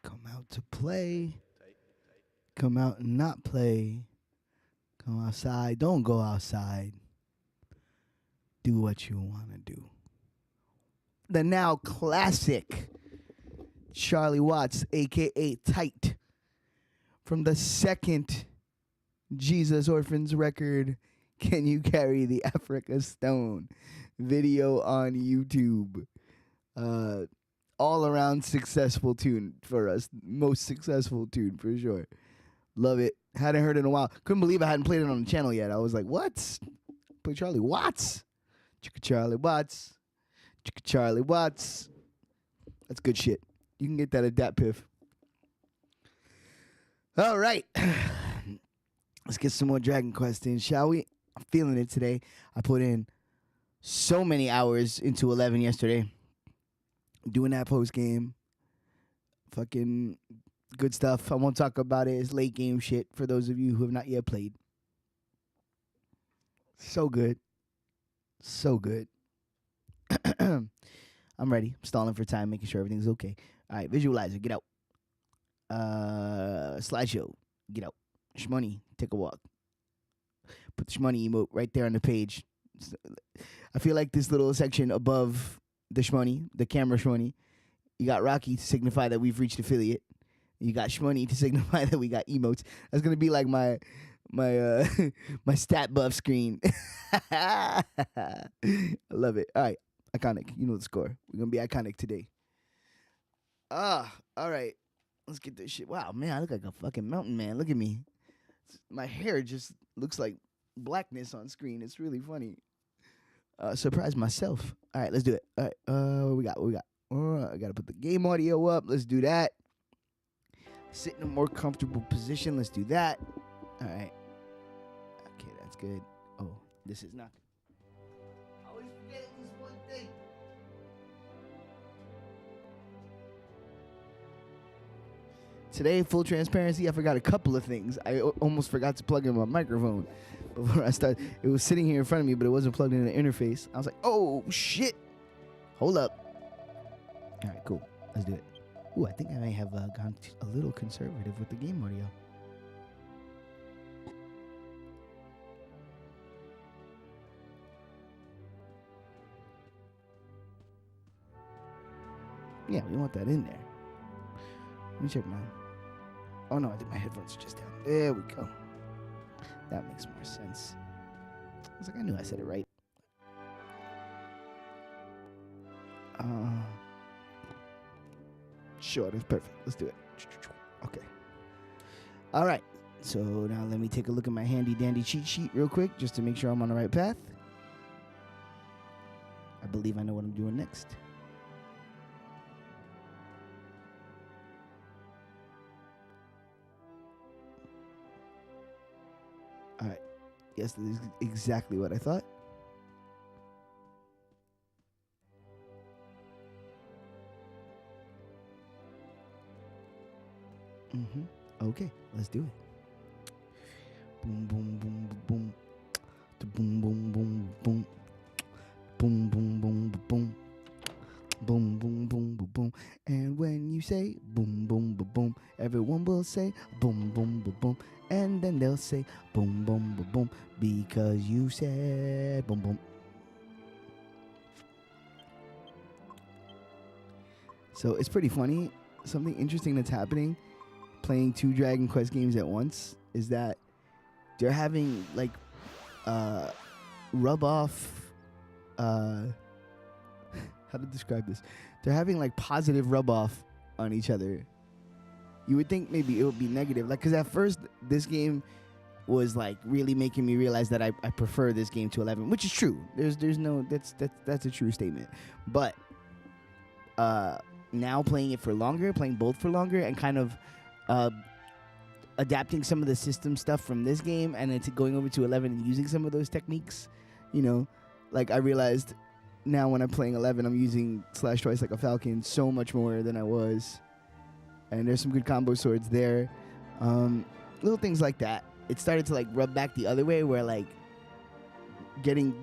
Come out to play. Come out and not play. Come outside. Don't go outside. Do what you want to do. The now classic Charlie Watts, a.k.a. Tight, from the second Jesus Orphans record, Can You Carry the Africa Stone? Video on YouTube. All around successful tune for us. Most successful tune for sure. Love it. Hadn't heard it in a while. Couldn't believe I hadn't played it on the channel yet. I was like, what? Play Charlie Watts. Chicka Charlie Watts. Chicka Charlie Watts. That's good shit. You can get that at Dat Piff. All right. Let's get some more Dragon Quest in, shall we? I'm feeling it today. I put in so many hours into 11 yesterday. Doing that post game. Fucking good stuff. I won't talk about it. It's late game shit for those of you who have not yet played. So good. So good. I'm ready. I'm stalling for time, making sure everything's okay. All right, visualizer, get out. Slideshow, get out. Shmoney, take a walk. Put the Shmoney emote right there on the page. I feel like this little section above the Shmoney, the camera Shmoney, you got Rocky to signify that we've reached affiliate. You got Shmoney to signify that we got emotes. That's gonna be like my my stat buff screen. I love it. All right, iconic. You know the score. We're gonna be iconic today. All right. Let's get this shit. Wow, man, I look like a fucking mountain man. Look at me. My hair just looks like blackness on screen. It's really funny. Surprise myself. All right, let's do it. All right, what we got? I gotta put the game audio up. Let's do that. Sit in a more comfortable position. Let's do that. All right. Okay, that's good. Oh, this is not good. I always forget this one thing. Today, full transparency, I forgot a couple of things. I almost forgot to plug in my microphone before I started. It was sitting here in front of me, but it wasn't plugged in the interface. I was like, oh, shit. Hold up. All right, cool. Let's do it. Ooh, I think I may have gone a little conservative with the game audio. Yeah, we want that in there. Let me check mine. Oh, no, I think my headphones are just down. There we go. That makes more sense. I was like, I knew I said it right. Sure, that's perfect. Let's do it. Okay. All right. So now let me take a look at my handy dandy cheat sheet real quick just to make sure I'm on the right path. I believe I know what I'm doing next. All right. Yes, this is exactly what I thought. Okay, let's do it. Boom, boom, boom, boom. Boom, boom, boom, boom. Boom, boom, boom, boom. Boom, boom, boom, boom, boom. And when you say boom, boom, boom, boom, everyone will say boom, boom, boom, boom. And then they'll say boom, boom, boom, boom, because you said boom, boom. So it's pretty funny. Something interesting that's happening playing 2 Dragon Quest games at once is that they're having like rub off how to describe this. They're having like positive rub off on each other. You would think maybe it would be negative, like, because at first this game was like really making me realize that I prefer this game to 11, which is true. There's no that's a true statement. But now playing it for longer, playing both for longer, and kind of adapting some of the system stuff from this game and then going over to 11 and using some of those techniques, you know, like I realized now when I'm playing 11, I'm using slash twice like a falcon so much more than I was. And there's some good combo swords there. Little things like that. It started to like rub back the other way where like getting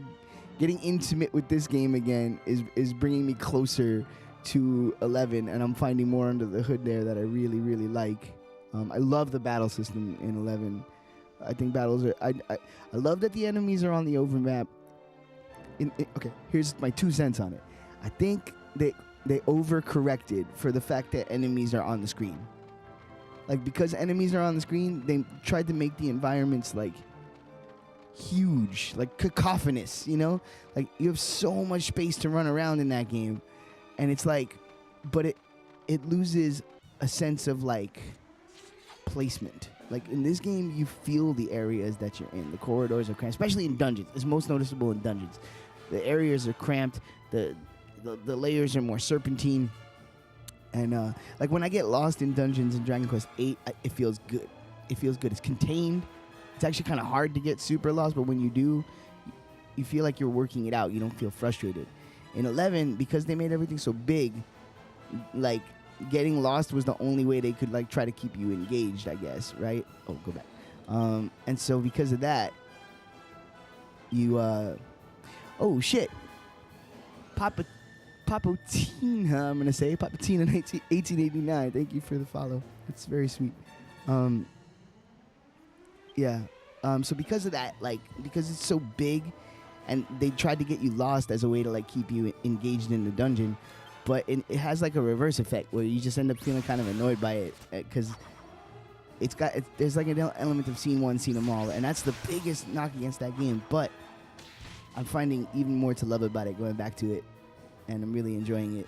intimate with this game again is bringing me closer to 11, and I'm finding more under the hood there that I really, really like. I love the battle system in 11. I think battles are... I love that the enemies are on the overmap. Okay, here's my 2 cents on it. I think they overcorrected for the fact that enemies are on the screen. Like, because enemies are on the screen, they tried to make the environments, like, huge, like cacophonous, you know? Like, you have so much space to run around in that game. And it's like, but it loses a sense of, like, placement. Like, in this game, you feel the areas that you're in. The corridors are cramped, especially in dungeons. It's most noticeable in dungeons. The areas are cramped. The layers are more serpentine. And, like, when I get lost in dungeons in Dragon Quest VIII, it feels good. It feels good. It's contained. It's actually kind of hard to get super lost, but when you do, you feel like you're working it out. You don't feel frustrated. In 11, because they made everything so big, like, getting lost was the only way they could, like, try to keep you engaged, I guess, right? Oh, go back. And so because of that, you, oh, shit. Papatina, I'm going to say. Papatina in 1889. Thank you for the follow. It's very sweet. Yeah. So because of that, like, because it's so big, and they tried to get you lost as a way to, like, keep you engaged in the dungeon, but it has, like, a reverse effect where you just end up feeling kind of annoyed by it because there's, like, an element of scene one, seen them all, and that's the biggest knock against that game. But I'm finding even more to love about it going back to it, and I'm really enjoying it.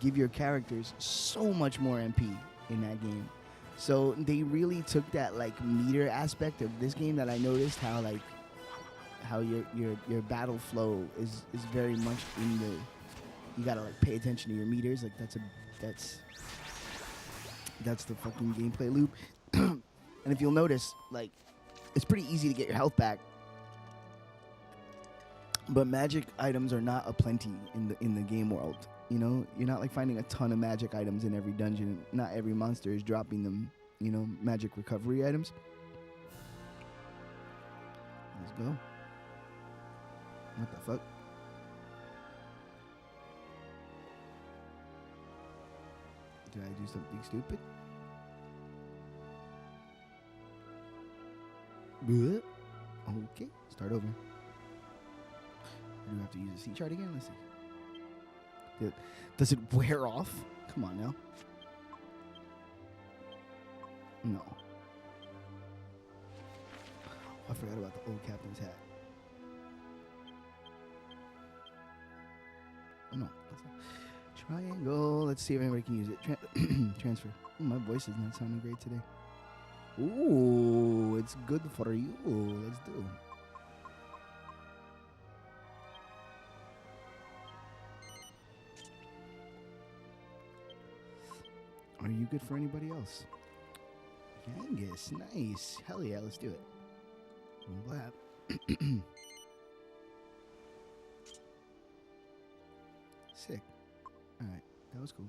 give your characters so much more MP in that game. So they really took that like meter aspect of this game that I noticed how your battle flow is very much in the, you gotta like pay attention to your meters. Like that's the fucking gameplay loop. And if you'll notice, like, it's pretty easy to get your health back, but magic items are not aplenty in the game world. You know, you're not like finding a ton of magic items in every dungeon. Not every monster is dropping them, you know, magic recovery items. Let's go. What the fuck? Did I do something stupid? Bleh. Okay, start over. Do we have to use a C chart again? Let's see. Does it wear off? Come on now. No. Oh, I forgot about the old captain's hat. Oh, no. Triangle. Let's see if anybody can use it. Transfer. Oh, my voice is not sounding great today. Ooh, it's good for you. Let's do. Are you good for anybody else? Genghis, nice. Hell yeah, let's do it. Blab. Sick. Alright, that was cool.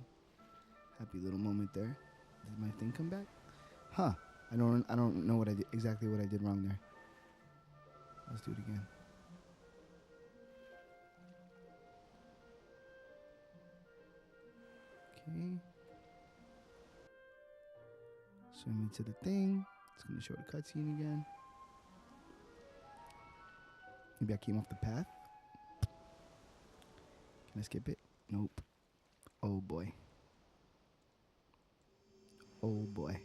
Happy little moment there. Did my thing come back? Huh. I don't know what I did, exactly what I did wrong there. Let's do it again. Okay. Swim into the thing. It's going to show the cutscene again. Maybe I came off the path. Can I skip it? Nope. Oh boy. Oh boy.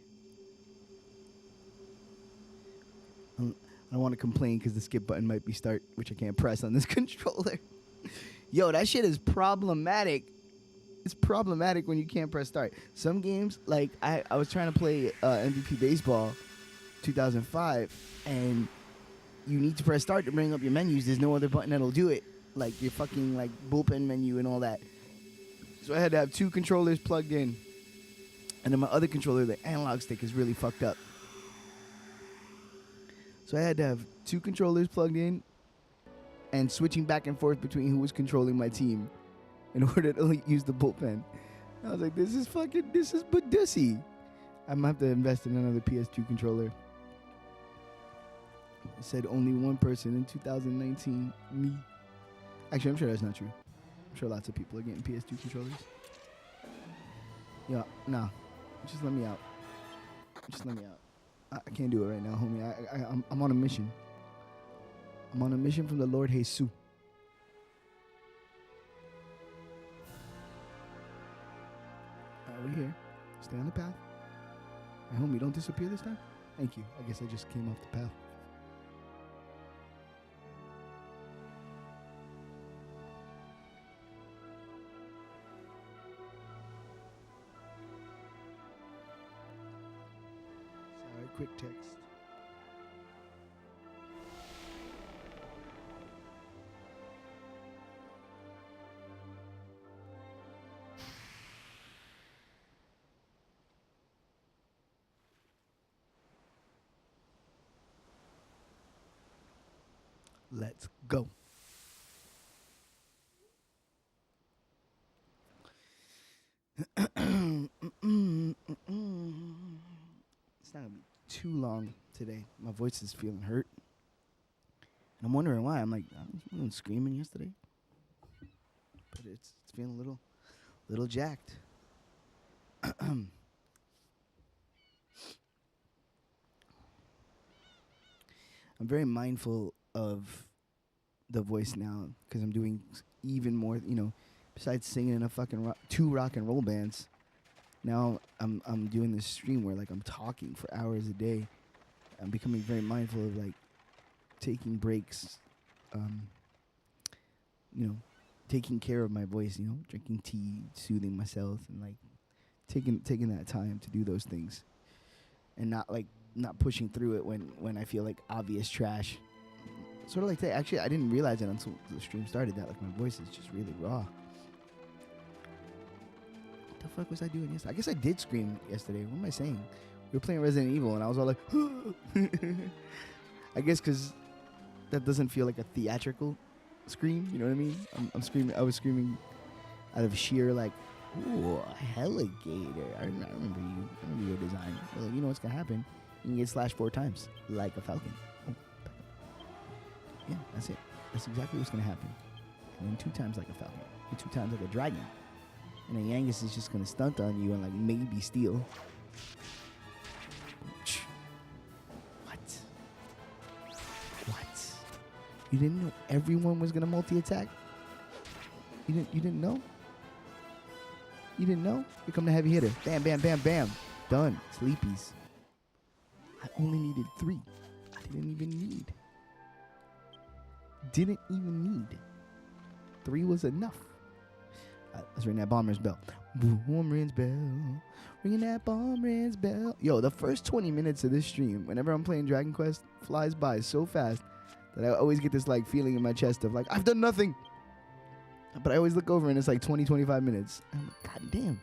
I don't want to complain because the skip button might be start, which I can't press on this controller. Yo, that shit is problematic. It's problematic when you can't press start. Some games, like I was trying to play MVP Baseball 2005, and you need to press start to bring up your menus. There's no other button that'll do it, like your fucking like bullpen menu and all that. So I had to have two controllers plugged in, and then my other controller, the analog stick, is really fucked up. So I had to have two controllers plugged in and switching back and forth between who was controlling my team in order to like, use the bullpen. I was like, this is badussy. I'm gonna have to invest in another PS2 controller. It said only one person in 2019, me. Actually, I'm sure that's not true. I'm sure lots of people are getting PS2 controllers. Yeah, nah. Just let me out. Just let me out. I can't do it right now, homie. I'm on a mission. I'm on a mission from the Lord Jesus. Alright, we're here. Stay on the path. And homie, don't disappear this time. Thank you. I guess I just came off the path. Sorry, quick text. Let's go. It's not gonna be too long today. My voice is feeling hurt. And I'm wondering why. I'm like, I was screaming yesterday. But it's feeling a little jacked. I'm very mindful of the voice now because I'm doing even more, you know, besides singing in a fucking two rock and roll bands. Now I'm doing this stream where like I'm talking for hours a day. I'm becoming very mindful of like taking breaks, you know, taking care of my voice, you know, drinking tea, soothing myself, and like taking that time to do those things, and not pushing through it when I feel like obvious trash. Sort of like that. Actually, I didn't realize it until the stream started that like my voice is just really raw. What the fuck was I doing yesterday? I guess I did scream yesterday. What am I saying? We were playing Resident Evil, and I was all like, I guess because that doesn't feel like a theatrical scream. You know what I mean? I'm screaming. I was screaming out of sheer like, ooh, a alligator. I remember you. I remember your design. Well, you know what's gonna happen? You can get slashed 4 times like a falcon. Oh, yeah, that's it. That's exactly what's gonna happen. And then 2 times like a falcon. And 2 times like a dragon. And then Yangus is just gonna stunt on you and like maybe steal. What? You didn't know everyone was gonna multi-attack? You didn't know? You didn't know? Here come the heavy hitter. Bam, bam, bam, bam. Done. Sleepies. I only needed 3. I didn't even need. 3 was enough. Let's ring that bomber's bell. Bomber's bell. Ringing that bomber's bell. Yo, the first 20 minutes of this stream, whenever I'm playing Dragon Quest, flies by so fast that I always get this like feeling in my chest of like, I've done nothing. But I always look over and it's like 20, 25 minutes. I'm like, God damn.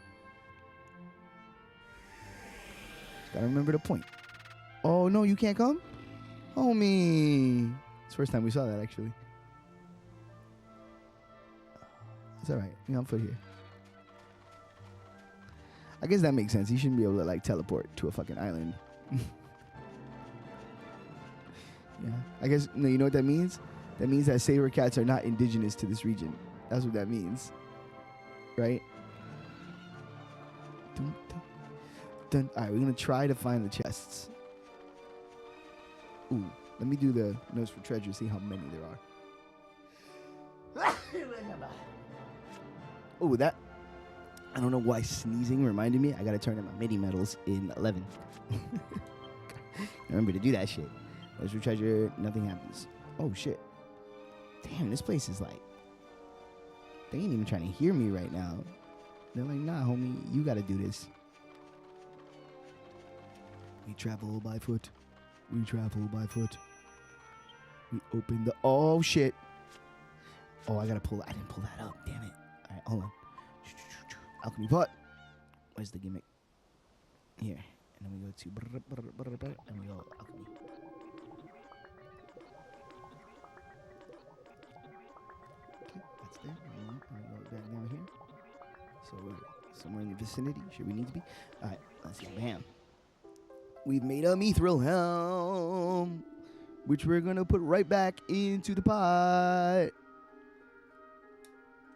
Just gotta remember the point. Oh, no, you can't come? Homie. It's the first time we saw that, actually. It's all right. You know, I'm foot here. I guess that makes sense. He shouldn't be able to, like, teleport to a fucking island. Yeah. I guess, no, you know what that means? That means that saber cats are not indigenous to this region. That's what that means. Right? Dun, dun, dun. All right, we're going to try to find the chests. Ooh, let me do the nose for treasure, see how many there are. Ooh, that. I don't know why sneezing reminded me. I got to turn in my MIDI medals in 11. Remember to do that shit. Nose for treasure, nothing happens. Oh, shit. Damn, this place is like. They ain't even trying to hear me right now. They're like, nah, homie, you got to do this. We travel by foot. We travel by foot. We open the... Oh, shit. Oh, I got to pull... I didn't pull that up. Damn it. All right, hold on. Alchemy pot. Where's the gimmick? Here. And then we go to... And we go alchemy. Okay, that's there. And we go back down here. So we're somewhere in the vicinity. Should we need to be? All right, let's see. Bam. We've made a mithril helm, which we're going to put right back into the pot.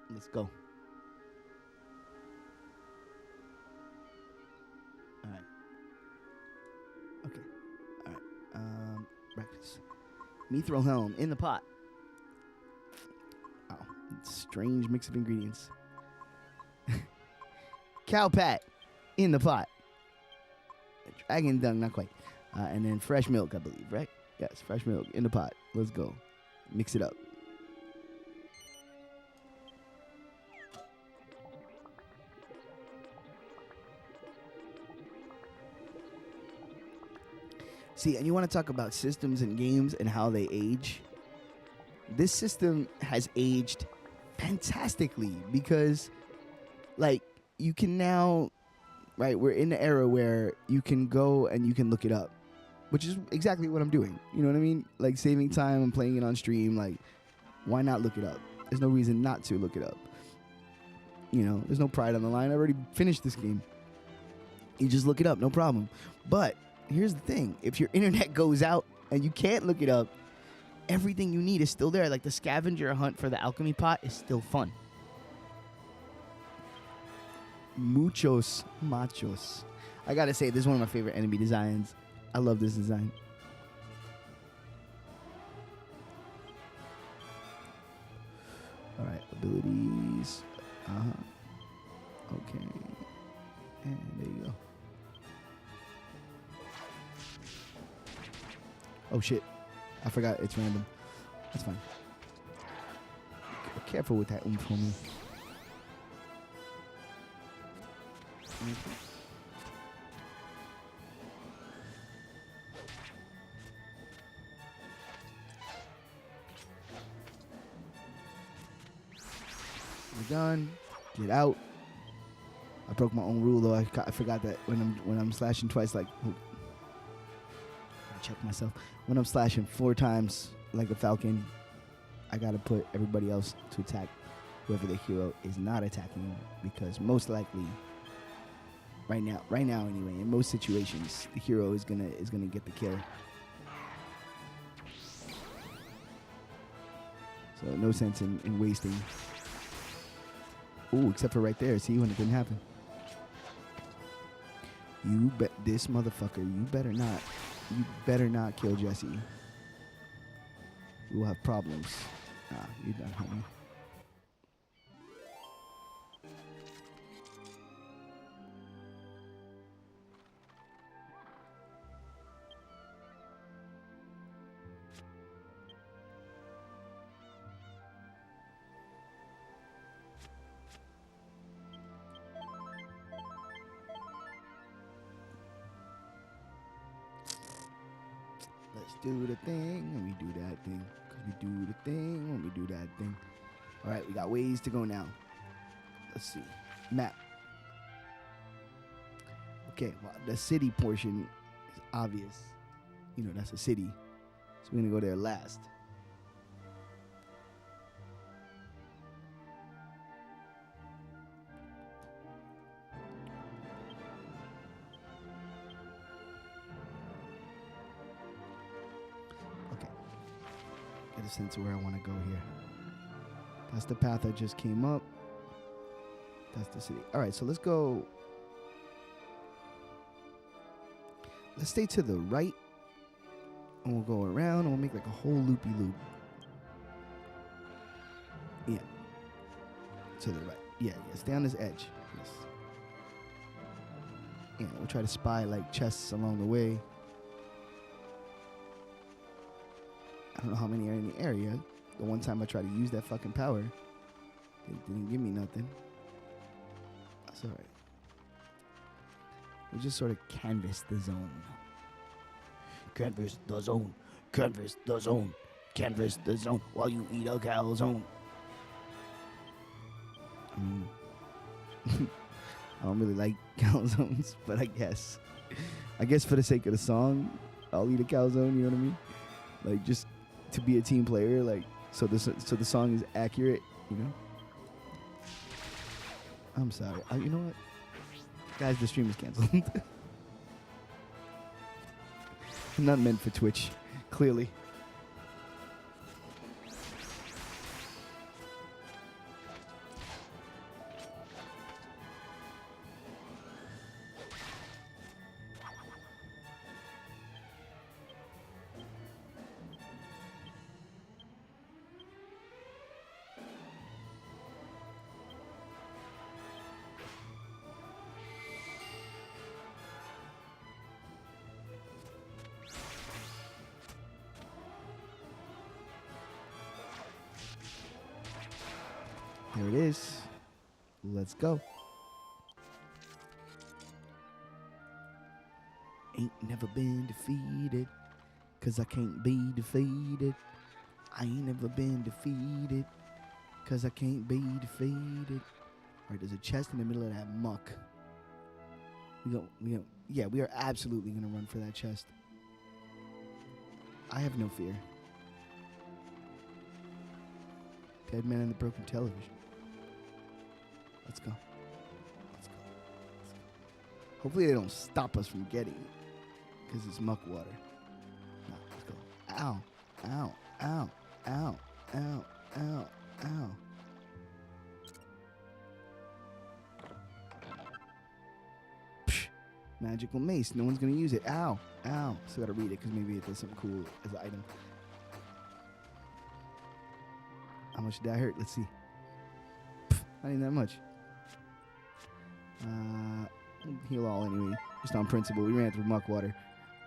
Let's go. All right. Okay. All right. Breakfast. Mithril helm in the pot. Oh, strange mix of ingredients. Cow pat in the pot. Dragon dung, not quite. And then fresh milk, I believe, right? Yes, fresh milk in the pot. Let's go. Mix it up. See, and you want to talk about systems and games and how they age. This system has aged fantastically because, like, you can now... Right, we're in the era where you can go and you can look it up, which is exactly what I'm doing. You know what I mean? Like saving time and playing it on stream. Like, why not look it up? There's no reason not to look it up. You know, there's no pride on the line. I already finished this game. You just look it up, no problem. But here's the thing. If your internet goes out and you can't look it up, everything you need is still there. Like the scavenger hunt for the alchemy pot is still fun. Muchos machos. I gotta say, this is one of my favorite enemy designs. I love this design. Alright, abilities. Okay. And there you go. Oh shit. I forgot it's random. That's fine. Careful with that oomph, homie. We're done. Get out. I broke my own rule though. I forgot that when I'm slashing twice, like, check myself. When I'm slashing 4 times like a falcon, I gotta put everybody else to attack whoever the hero is not attacking, because most likely, right now anyway, in most situations, the hero is gonna get the kill. So no sense in wasting. Ooh, except for right there. See, when it didn't happen. You bet this motherfucker. You better not kill Jesse. We will have problems. Ah, you're done, homie. Let's do the thing when we do that thing. Cause we do the thing when we do that thing. All right, we got ways to go now. Let's see. Map. Okay, well, the city portion is obvious. You know, that's a city. So we're going to go there last. Okay. Get a sense of where I want to go here. That's the path I just came up. That's the city. All right, so let's go. Let's stay to the right. And we'll go around and we'll make like a whole loopy-loop. Yeah. To the right. Yeah, stay on this edge. Yes. Yeah, we'll try to spy like chests along the way. I don't know how many are in the area. The one time I tried to use that fucking power, they didn't give me nothing. That's alright. We just sort of canvass the zone. Canvass the zone. Canvass the zone. Canvass the zone while you eat a calzone. I mean, I don't really like calzones, but I guess for the sake of the song, I'll eat a calzone. You know what I mean? Like, just to be a team player, like, so the song is accurate. You know? I'm sorry. You know what? Guys, the stream is canceled. Not meant for Twitch, clearly. There it is. Let's go. Ain't never been defeated, 'cause I can't be defeated. I ain't never been defeated, 'cause I can't be defeated. Alright, there's a chest in the middle of that muck. Yeah, we are absolutely gonna run for that chest. I have no fear. Dead man in the broken television. Let's go. Let's go. Let's go. Hopefully they don't stop us from getting it, because it's muck water. No, let's go. Ow. Ow. Ow. Ow. Ow. Ow. Ow. Psh. Magical mace. No one's going to use it. Ow. Ow. Still got to read it, because maybe it does something cool as an item. How much did I hurt? Let's see. Not even that much. Heal all anyway. Just on principle. We ran through muck water.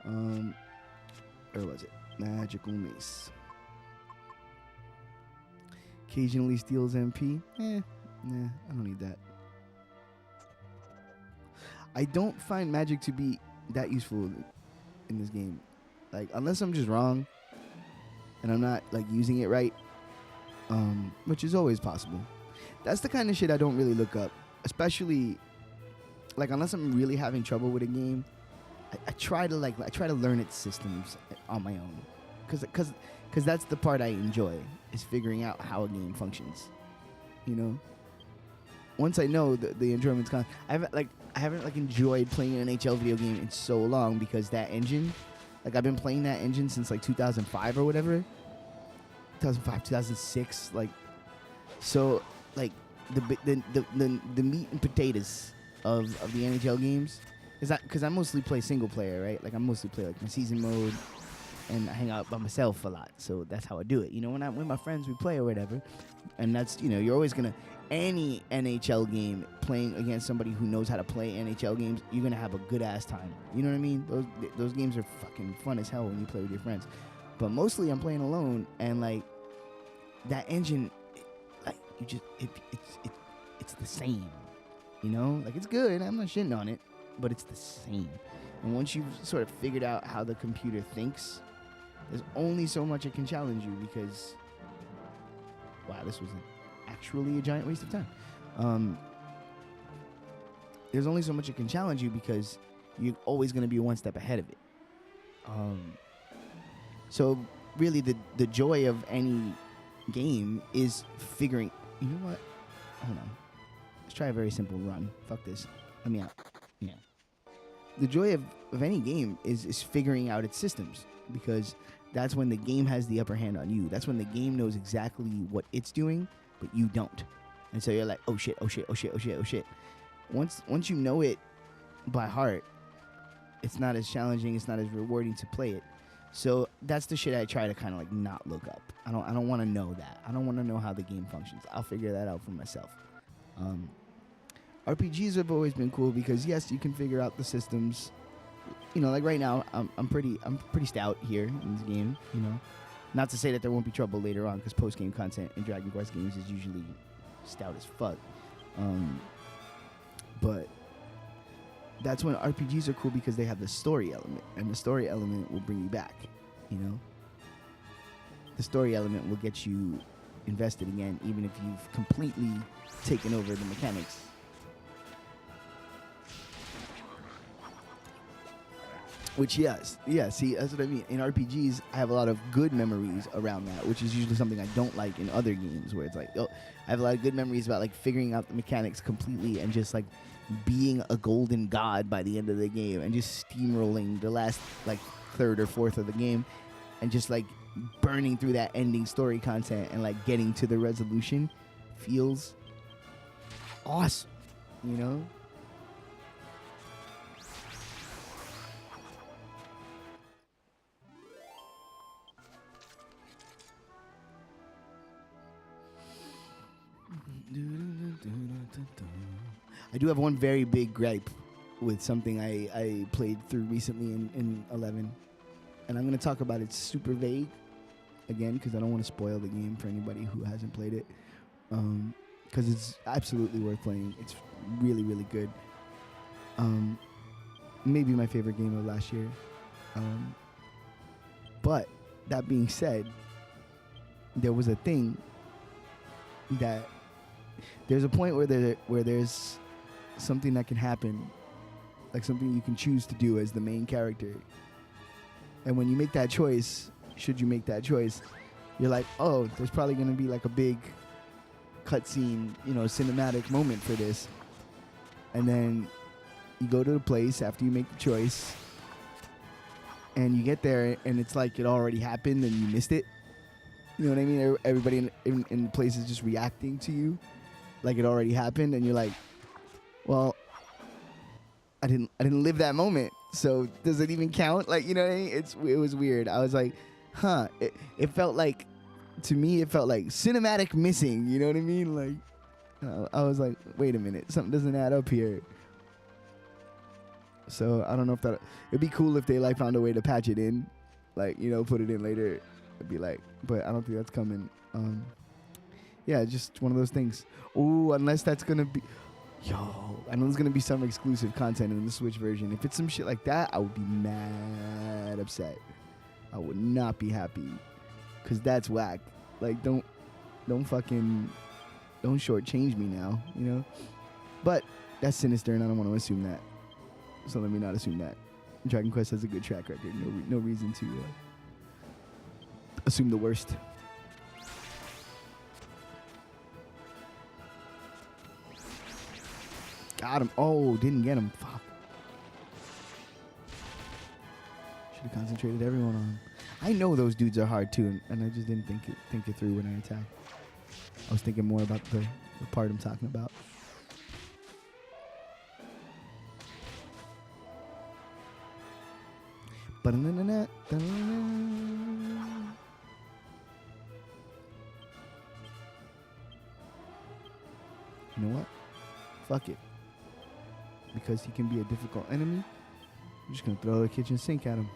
Where was it? Magical mace. Occasionally steals MP. Nah, I don't need that. I don't find magic to be that useful in this game. Like, unless I'm just wrong and I'm not like using it right, which is always possible. That's the kind of shit I don't really look up, especially like unless I'm really having trouble with a game. I try to learn its systems on my own, because that's the part I enjoy, is figuring out how a game functions. You know, once I know the enjoyment's gone. I haven't enjoyed playing an NHL video game in so long, because that engine, like I've been playing that engine since like 2005 or whatever, 2005, 2006, like, so like the meat and potatoes of the NHL games. Because I mostly play single player, right? Like I mostly play like my season mode, and I hang out by myself a lot. So that's how I do it. You know, when I'm with my friends, we play or whatever. And that's, you know, you're always gonna, any NHL game playing against somebody who knows how to play NHL games, you're gonna have a good ass time. You know what I mean? Those games are fucking fun as hell when you play with your friends. But mostly I'm playing alone, and like that engine, like you just it's the same. You know, like it's good. I'm not shitting on it, but it's the same. And once you've sort of figured out how the computer thinks, there's only so much it can challenge you, because wow, this was actually a giant waste of time. There's only so much it can challenge you, because you're always going to be one step ahead of it. So really the joy of any game is figuring, you know what? Hold on. Let's try a very simple run. Fuck this. Let me out. Yeah. The joy of any game is figuring out its systems, because that's when the game has the upper hand on you. That's when the game knows exactly what it's doing, but you don't. And so you're like, oh shit, oh shit, oh shit, oh shit, oh shit. Once you know it by heart, it's not as challenging, it's not as rewarding to play it. So that's the shit I try to kind of like not look up. I don't want to know that. I don't want to know how the game functions. I'll figure that out for myself. RPGs have always been cool, because yes, you can figure out the systems. You know, like right now, I'm pretty stout here in this game. You know, not to say that there won't be trouble later on, because post game content in Dragon Quest games is usually stout as fuck. But that's when RPGs are cool, because they have the story element, and the story element will bring you back. You know, the story element will get you invested again, even if you've completely taken over the mechanics. Which, yes, yeah, see, that's what I mean. In RPGs, I have a lot of good memories around that, which is usually something I don't like in other games, where it's like, oh, I have a lot of good memories about like figuring out the mechanics completely, and just like being a golden god by the end of the game, and just steamrolling the last like third or fourth of the game, and just like burning through that ending story content, and like getting to the resolution feels awesome, you know? I do have one very big gripe with something I played through recently in 11, and I'm going to talk about it super vague again, because I don't want to spoil the game for anybody who hasn't played it, because it's absolutely worth playing. It's really, really good. Maybe my favorite game of last year. But that being said, there was a thing that there's a point where there's something that can happen, like something you can choose to do as the main character. And when you make that choice, should you make that choice, you're like, oh, there's probably going to be like a big cutscene, you know, cinematic moment for this. And then you go to the place after you make the choice, and you get there, and it's like it already happened and you missed it. You know what I mean? Everybody in the place is just reacting to you like it already happened, and you're like, well, I didn't live that moment, so does it even count? Like, you know what I mean? It was weird. I was like, huh. It felt like, to me, it felt like cinematic missing. You know what I mean? Like, I was like, wait a minute, something doesn't add up here. So I don't know if that, it'd be cool if they like found a way to patch it in, like, you know, put it in later. It'd be like, but I don't think that's coming. Yeah, just one of those things. Ooh, unless that's going to be... Yo, I know there's going to be some exclusive content in the Switch version. If it's some shit like that, I would be mad upset. I would not be happy. Because that's whack. Like, don't shortchange me now, you know? But that's sinister, and I don't want to assume that. So let me not assume that. Dragon Quest has a good track record. No reason to assume the worst. Got him. Oh, didn't get him. Fuck. Should have concentrated everyone on him. I know those dudes are hard too, and I just didn't think it through when I attacked. I was thinking more about the part I'm talking about. You know what? Fuck it. Because he can be a difficult enemy, I'm just gonna throw the kitchen sink at him.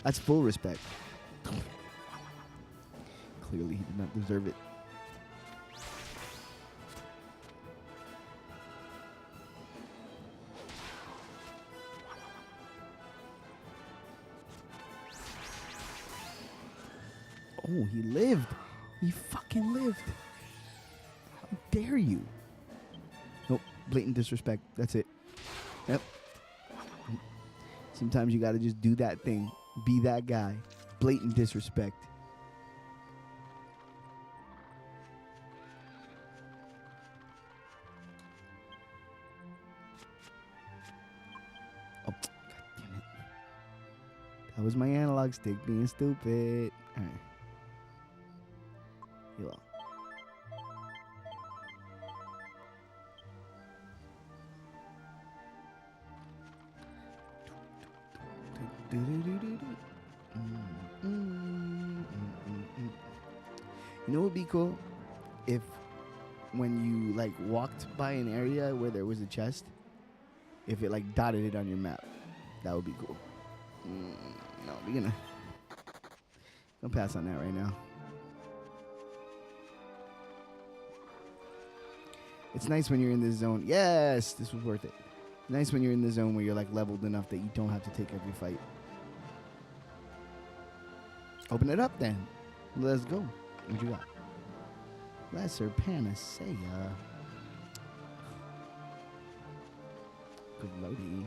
That's full respect. Clearly he did not deserve it. Oh, he lived. He fucking lived. How dare you? Nope. Blatant disrespect. That's it. Yep. Sometimes you gotta just do that thing. Be that guy. Blatant disrespect. Oh, god damn it. That was my analog stick being stupid. Alright. You all. You know what would be cool? If when you like walked by an area where there was a chest, if it like dotted it on your map, that would be cool. No, we're gonna pass on that right now. It's nice when you're in this zone. Yes, this was worth it. Nice when you're in the zone where you're like leveled enough that you don't have to take every fight. Open it up then. Let's go. What you got? Lesser Panacea. Grody.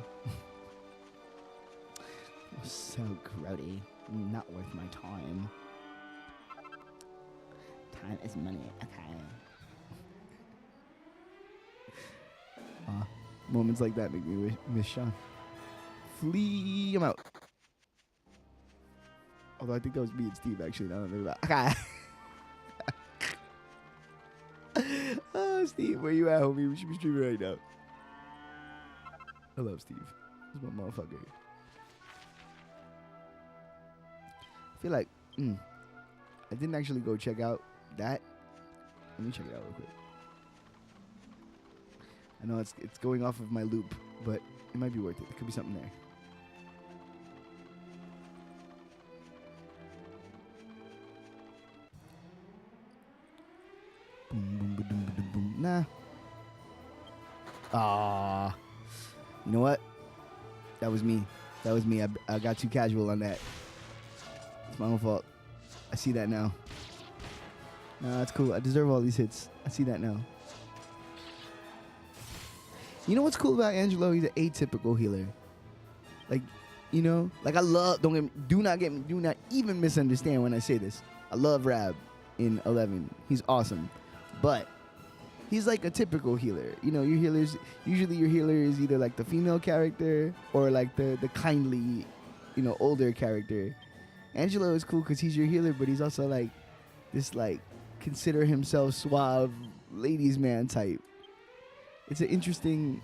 So grody. Not worth my time. Time is money. Okay. Moments like that make me miss Sean. Flee him out. Although I think that was me and Steve actually. Now that I think about it. Oh, Steve, where you at, homie? We should be streaming right now. I love Steve. He's my motherfucker. I feel like I didn't actually go check out that. Let me check it out real quick. I know it's going off of my loop, but it might be worth it. There could be something there. Boom, boom, boom, boom, boom, boom. Nah. Ah. You know what? That was me. That was me. I got too casual on that. It's my own fault. I see that now. Nah, that's cool. I deserve all these hits. I see that now. You know what's cool about Angelo? He's an atypical healer. Like, you know, like I love. Do not even misunderstand when I say this. I love Rab in 11. He's awesome, but he's like a typical healer. You know, your healers usually your healer is either like the female character or like the kindly, you know, older character. Angelo is cool because he's your healer, but he's also like this like consider himself suave ladies man type. It's an interesting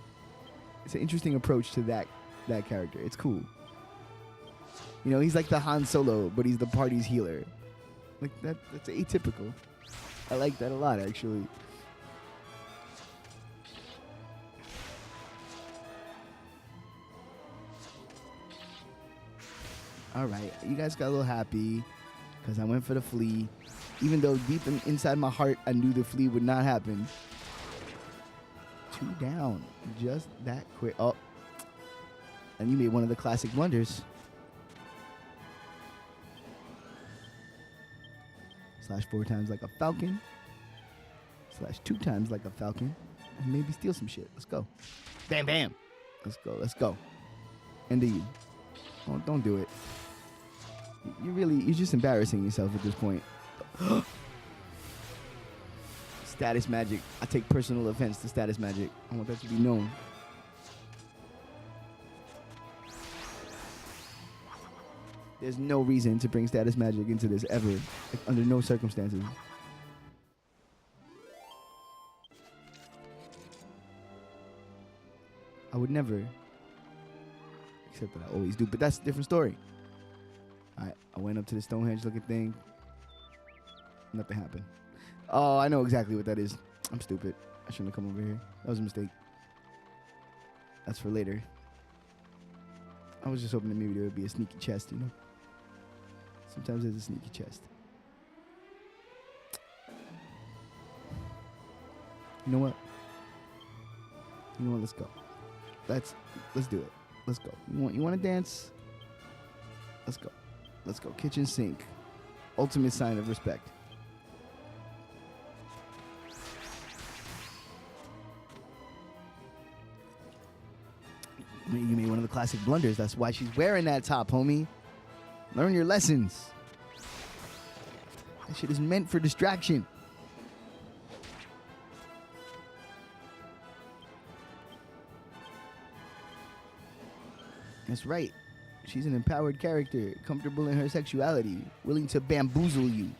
approach to that character. It's cool. You know, he's like the Han Solo, but he's the party's healer. Like that's atypical. I like that a lot, actually. All right, you guys got a little happy because I went for the flea. Even though deep inside my heart, I knew the flee would not happen. 2 down. Just that quick. Oh. And you made one of the classic blunders. Slash 4 times like a falcon. Slash 2 times like a falcon. And maybe steal some shit. Let's go. Bam, bam. Let's go. Let's go. End of you. Oh, don't do it. You're just embarrassing yourself at this point. Status magic. I take personal offense to status magic. I want that to be known. There's no reason to bring status magic into this ever. Like, under no circumstances. I would never. Except that I always do. But that's a different story. Alright, I went up to the Stonehenge looking thing. Nothing happened. Oh, I know exactly what that is. I'm stupid. I shouldn't have come over here. That was a mistake. That's for later. I was just hoping that maybe there would be a sneaky chest, you know? Sometimes there's a sneaky chest. You know what? Let's go. Let's do it. Let's go. You want to dance? Let's go. Let's go. Kitchen sink. Ultimate sign of respect. You made one of the classic blunders. That's why she's wearing that top, homie. Learn your lessons. That shit is meant for distraction. That's right. She's an empowered character, comfortable in her sexuality, willing to bamboozle you.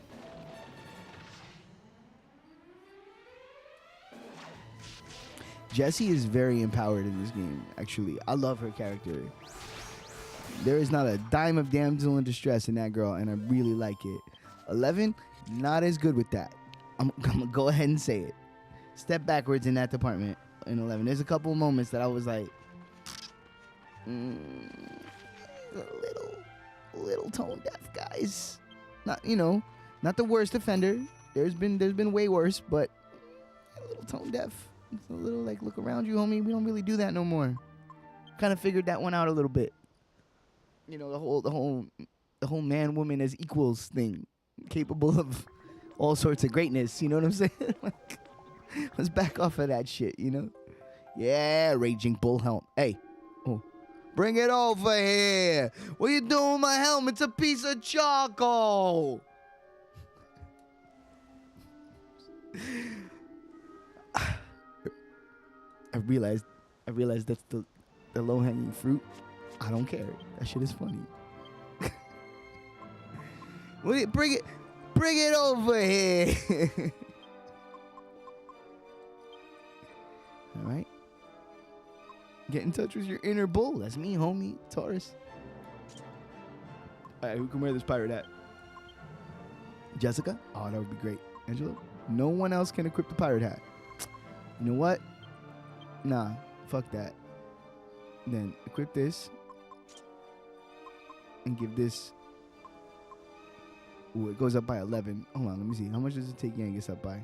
Jessie is very empowered in this game, actually. I love her character. There is not a dime of damsel in distress in that girl, and I really like it. 11, not as good with that. I'm going to go ahead and say it. Step backwards in that department in 11. There's a couple of moments that I was like, a little tone deaf, guys. Not, not the worst offender. There's been way worse, but a little tone deaf. It's a little like, look around you, homie. We don't really do that no more. Kind of figured that one out a little bit. The whole man woman as equals thing, capable of all sorts of greatness. You know what I'm saying? Like, let's back off of that shit. Yeah, raging bull helm. Hey, bring it over here. What you doing with my helm? It's a piece of charcoal. I realized that's the low-hanging fruit. I don't care. That shit is funny. Bring it over here. All right. Get in touch with your inner bull. That's me, homie. Taurus. All right, who can wear this pirate hat? Jessica? Oh, that would be great. Angela? No one else can equip the pirate hat. You know what? Nah, fuck that. Then equip this. And give this. Ooh, it goes up by 11. Hold on, let me see. How much does it take Yangus up by?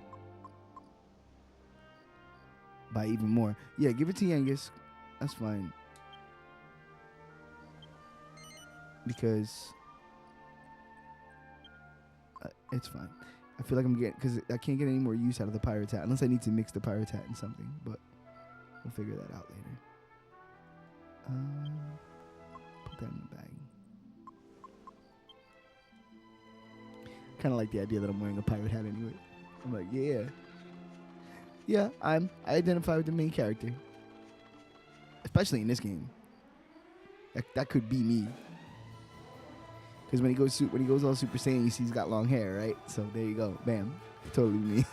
By even more. Yeah, give it to Yangus. That's fine. Because it's fine. I feel like I'm getting, because I can't get any more use out of the pirate hat unless I need to mix the pirate hat in something. But we'll figure that out later. Put that in the bag. Kind of like the idea that I'm wearing a pirate hat anyway. I'm like, yeah, I identify with the main character, especially in this game. That could be me. Because when he goes all Super Saiyan, you see he's got long hair, right? So there you go, bam, totally me.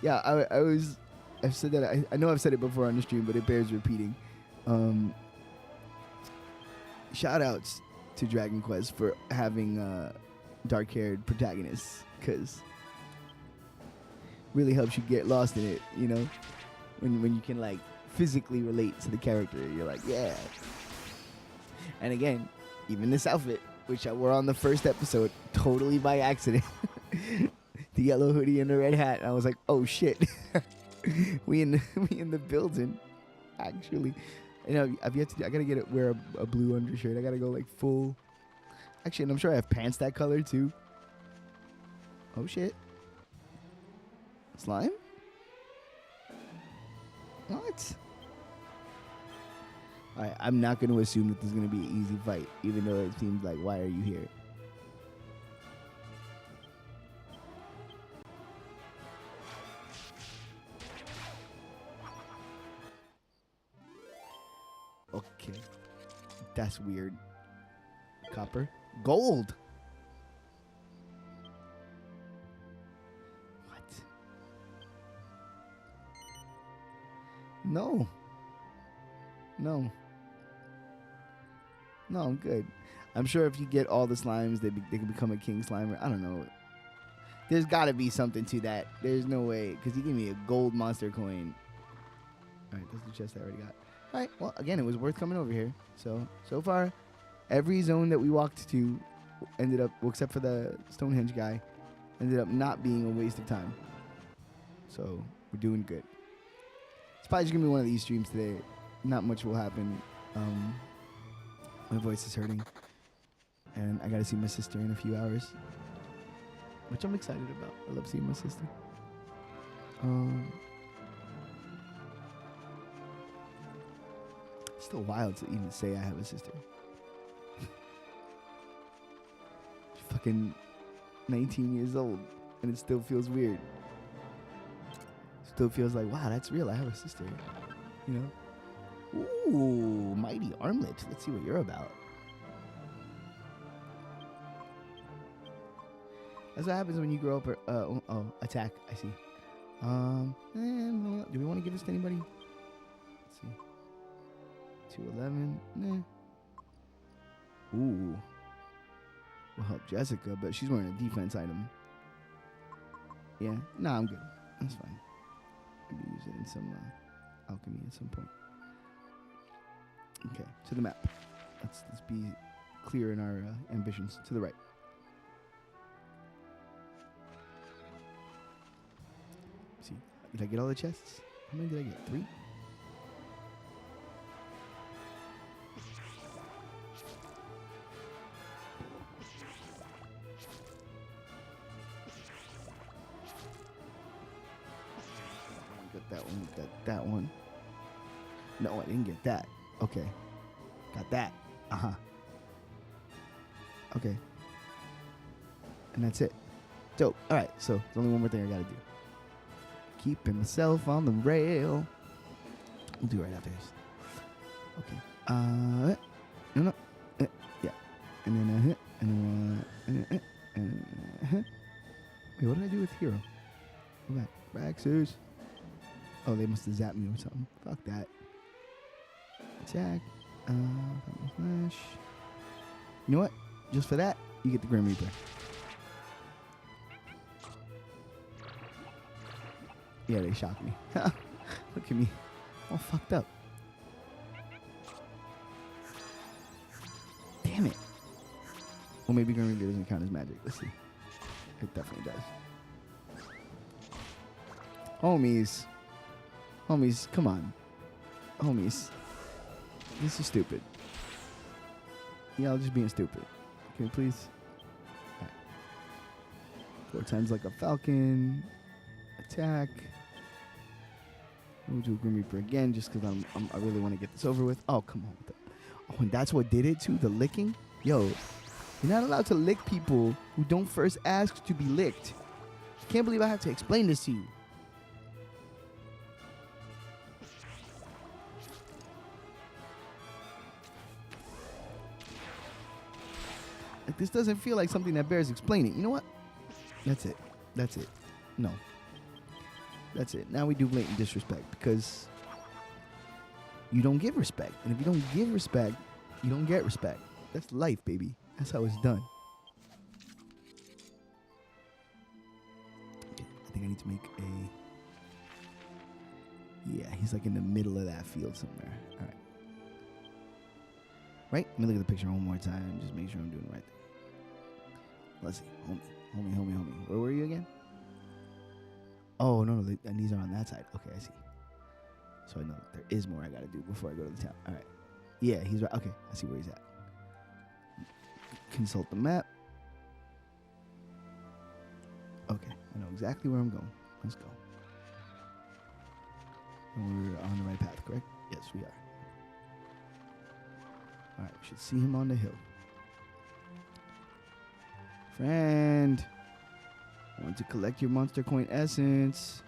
Yeah, I've said that. I know I've said it before on the stream, but it bears repeating. Shout outs to Dragon Quest for having dark-haired protagonists, because really helps you get lost in it, when you can like physically relate to the character. You're like, yeah. And again, even this outfit, which we're on the first episode, totally by accident. The yellow hoodie and the red hat. And I was like, oh shit, we in the building. Actually, you know, I've yet to. I gotta wear a blue undershirt. I gotta go like full. Actually, and I'm sure I have pants that color too. Oh shit, slime. What? Alright, I'm not going to assume that there's going to be an easy fight, even though it seems like, why are you here? Okay. That's weird. Copper. Gold! What? No. No. No, I'm good. I'm sure if you get all the slimes, they can become a king slimer. I don't know. There's got to be something to that. There's no way. Because he gave me a gold monster coin. All right, that's the chest I already got. All right, well, again, it was worth coming over here. So far, every zone that we walked to ended up, well, except for the Stonehenge guy, ended up not being a waste of time. So we're doing good. It's probably just going to be one of these streams today. Not much will happen. My voice is hurting. And I got to see my sister in a few hours. Which I'm excited about. I love seeing my sister. It's still wild to even say I have a sister. She's fucking 19 years old. And it still feels weird. Still feels like, wow, that's real. I have a sister. You know? Ooh, mighty armlet. Let's see what you're about. That's what happens when you grow up. Attack. I see. Do we want to give this to anybody? Let's see. 211. Nah. Ooh. Will help Jessica, but she's wearing a defense item. Yeah. Nah, I'm good. That's fine. Maybe use it in some alchemy at some point. Okay, to the map. Let's be clear in our ambitions. To the right. See, did I get all the chests? How many did I get? 3? Got that one. Got that one. No, I didn't get that. Okay. Got that. Uh-huh. Okay. And that's it. Dope. All right. So there's only one more thing I got to do. Keeping myself on the rail. We'll do it right after this. Okay. No. Yeah. And then, Wait, what did I do with Hero? Go back. Baxers. Oh, they must have zapped me or something. Fuck that. Attack. Flash. You know what? Just for that, you get the Grim Reaper. Yeah, they shocked me. Look at me. All fucked up. Damn it. Well, maybe Grim Reaper doesn't count as magic. Let's see. It definitely does. Homies. Homies, come on. Homies. This is stupid. Y'all just being stupid. Can you please? Right. 4 times like a falcon. Attack. We'll do a Grim Reaper again just because I really want to get this over with. Oh, come on. Oh, and that's what did it too? The licking? Yo, you're not allowed to lick people who don't first ask to be licked. I can't believe I have to explain this to you. Like, this doesn't feel like something that bears explaining. You know what? That's it. That's it. No. That's it. Now we do blatant disrespect because you don't give respect. And if you don't give respect, you don't get respect. That's life, baby. That's how it's done. Okay, I think I need to make a... Yeah, he's like in the middle of that field somewhere. All right. Right? Let me look at the picture one more time. Just make sure I'm doing the right thing. Let's see. Homie. Where were you again? Oh, no. These are on that side. Okay, I see. So I know there is more I got to do before I go to the town. All right. Yeah, he's right. Okay, I see where he's at. Consult the map. Okay, I know exactly where I'm going. Let's go. And we're on the right path, correct? Yes, we are. All right, we should see him on the hill. Friend, I want to collect your monster coin essence.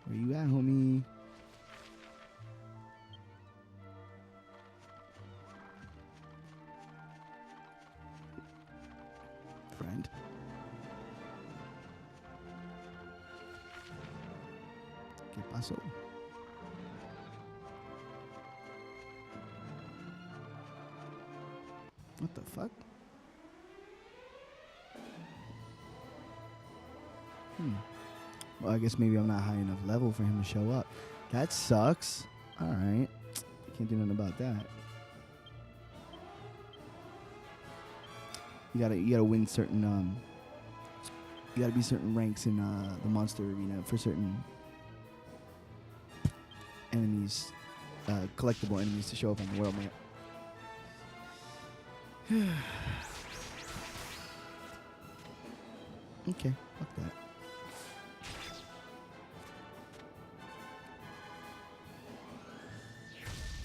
Where you at, homie? Friend. ¿Qué pasó? What the fuck? Well, I guess maybe I'm not high enough level for him to show up. That sucks. All right. Can't do nothing about that. You gotta win certain you gotta be certain ranks in the monster arena for certain enemies, collectible enemies to show up on the world map. Okay, fuck that.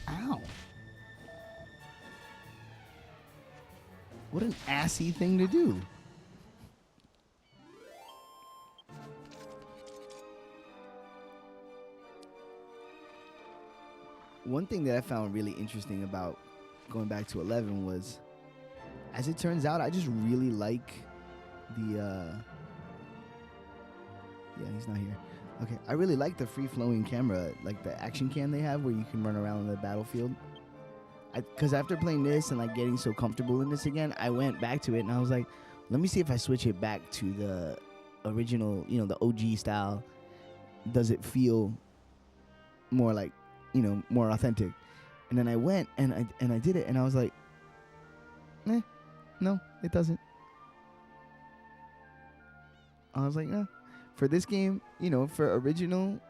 Ow. What an assy thing to do. One thing that I found really interesting about going back to 11 was, as it turns out, I just really like the yeah, he's not here. Okay, I really like the free-flowing camera, like the action cam they have where you can run around on the battlefield. Because after playing this and like getting so comfortable in this again, I went back to it and I was like, let me see if I switch it back to the original, you know, the OG style. Does it feel more like, you know, more authentic? And then I went and I did it and I was like, no, it doesn't. I was like, no. For this game, you know, for Dragon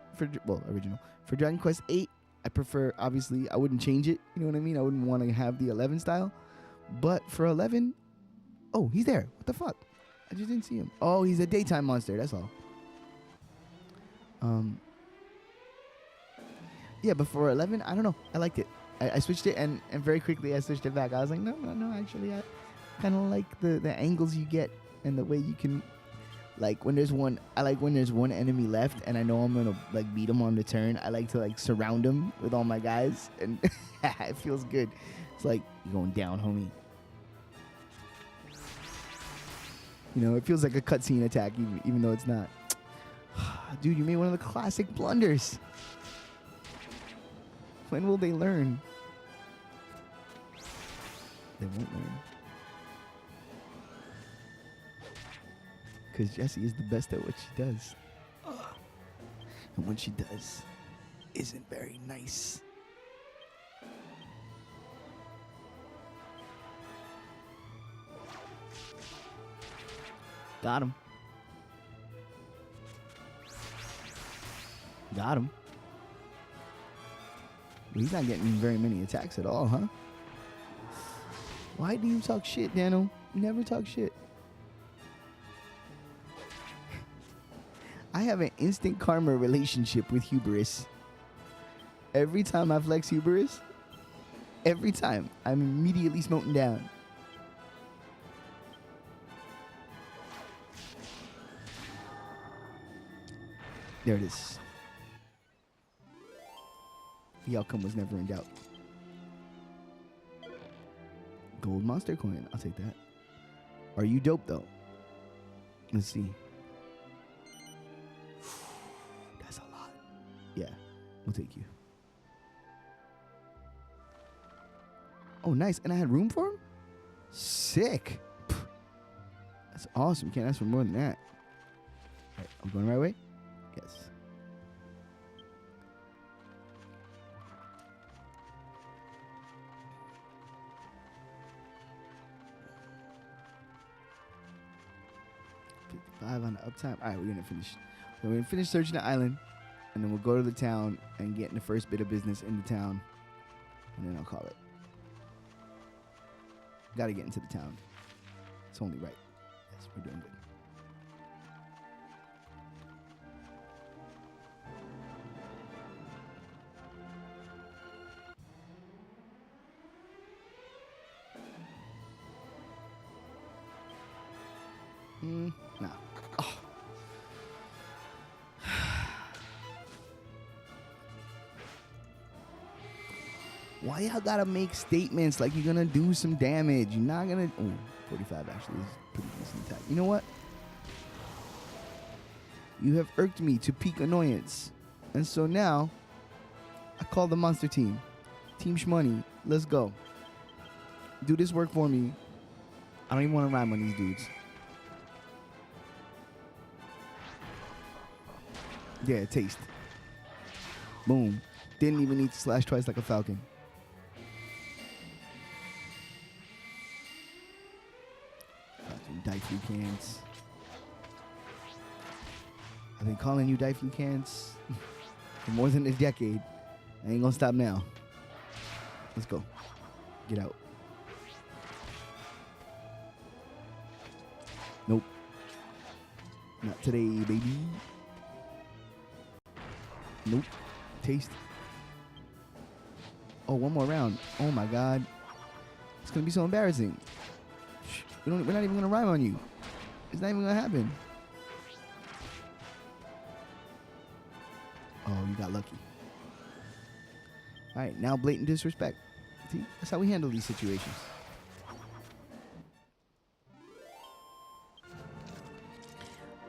Quest VIII, I prefer, obviously, I wouldn't change it. You know what I mean? I wouldn't want to have the 11 style. But for 11, oh, he's there. What the fuck? I just didn't see him. Oh, he's a daytime monster. That's all. Yeah, but for 11, I don't know. I liked it. I switched it, and very quickly I switched it back. I was like, no, actually, I kind of like the angles you get and the way you can... Like when there's one, I like when there's one enemy left and I know I'm gonna like beat him on the turn. I like to like surround him with all my guys, and it feels good. It's like you're going down, homie. You know, it feels like a cutscene attack, even though it's not. Dude, you made one of the classic blunders. When will they learn? They won't learn. Because Jessie is the best at what she does. And what she does isn't very nice. Got him. Got him. Well, he's not getting very many attacks at all, huh? Why do you talk shit, Dano? You never talk shit. I have an instant karma relationship with hubris. Every time I flex hubris, every time, I'm immediately smoking down. There it is. The outcome was never in doubt. Gold monster coin. I'll take that. Are you dope, though? Let's see. That's a lot. Yeah, we'll take you. Oh, nice. And I had room for him? Sick. That's awesome. Can't ask for more than that. All right, I'm going the right way? Yes. 5 on the uptime. All right, we're gonna finish. So we're gonna finish searching the island, and then we'll go to the town and get in the first bit of business in the town, and then I'll call it. Got to get into the town. It's only right. Yes, we're doing good. Nah. Oh. Why y'all gotta make statements like you're gonna do some damage? You're not gonna. Oh, 45 actually is pretty decent attack. You know what? You have irked me to peak annoyance. And so now, I call the monster team. Team Shmoney, let's go. Do this work for me. I don't even want to rhyme on these dudes. Yeah, taste. Boom. Didn't even need to slash twice like a falcon. Fucking Daifu cans. I've been calling you Daifu cans for more than a decade. I ain't gonna stop now. Let's go. Get out. Nope. Not today, baby. Nope. Taste. Oh, one more round. Oh my god. It's gonna be so embarrassing. We're not even gonna rhyme on you. It's not even gonna happen. Oh, you got lucky. Alright, now blatant disrespect. See, that's how we handle these situations.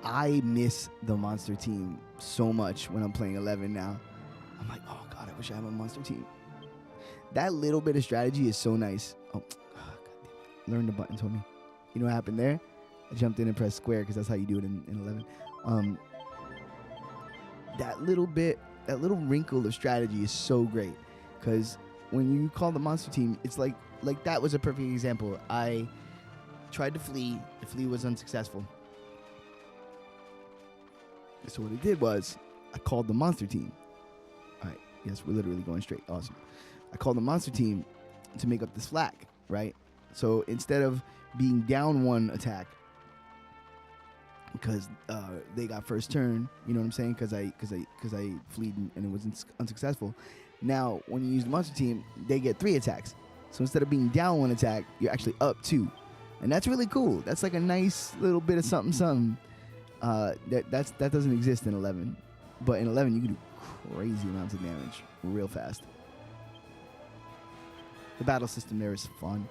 I miss the monster team so much when I'm playing 11 now. I'm like, oh god, I wish I had a monster team. That little bit of strategy is so nice. Oh, god damn it. Learn the button, told me. You know what happened there? I jumped in and pressed square because that's how you do it in 11. That little wrinkle of strategy is so great. Because when you call the monster team, it's like that was a perfect example. I tried to flee. The flee was unsuccessful. So what I did was I called the monster team. All right. Yes, we're literally going straight. Awesome. I called the monster team to make up this flag, right? So instead of being down one attack because they got first turn, you know what I'm saying? Because I fleed and it was unsuccessful. Now when you use the monster team, they get 3 attacks. So instead of being down 1 attack, you're actually up 2, and that's really cool. That's like a nice little bit of something. That doesn't exist in 11, but in 11 you can do crazy amounts of damage real fast. The battle system there is fun.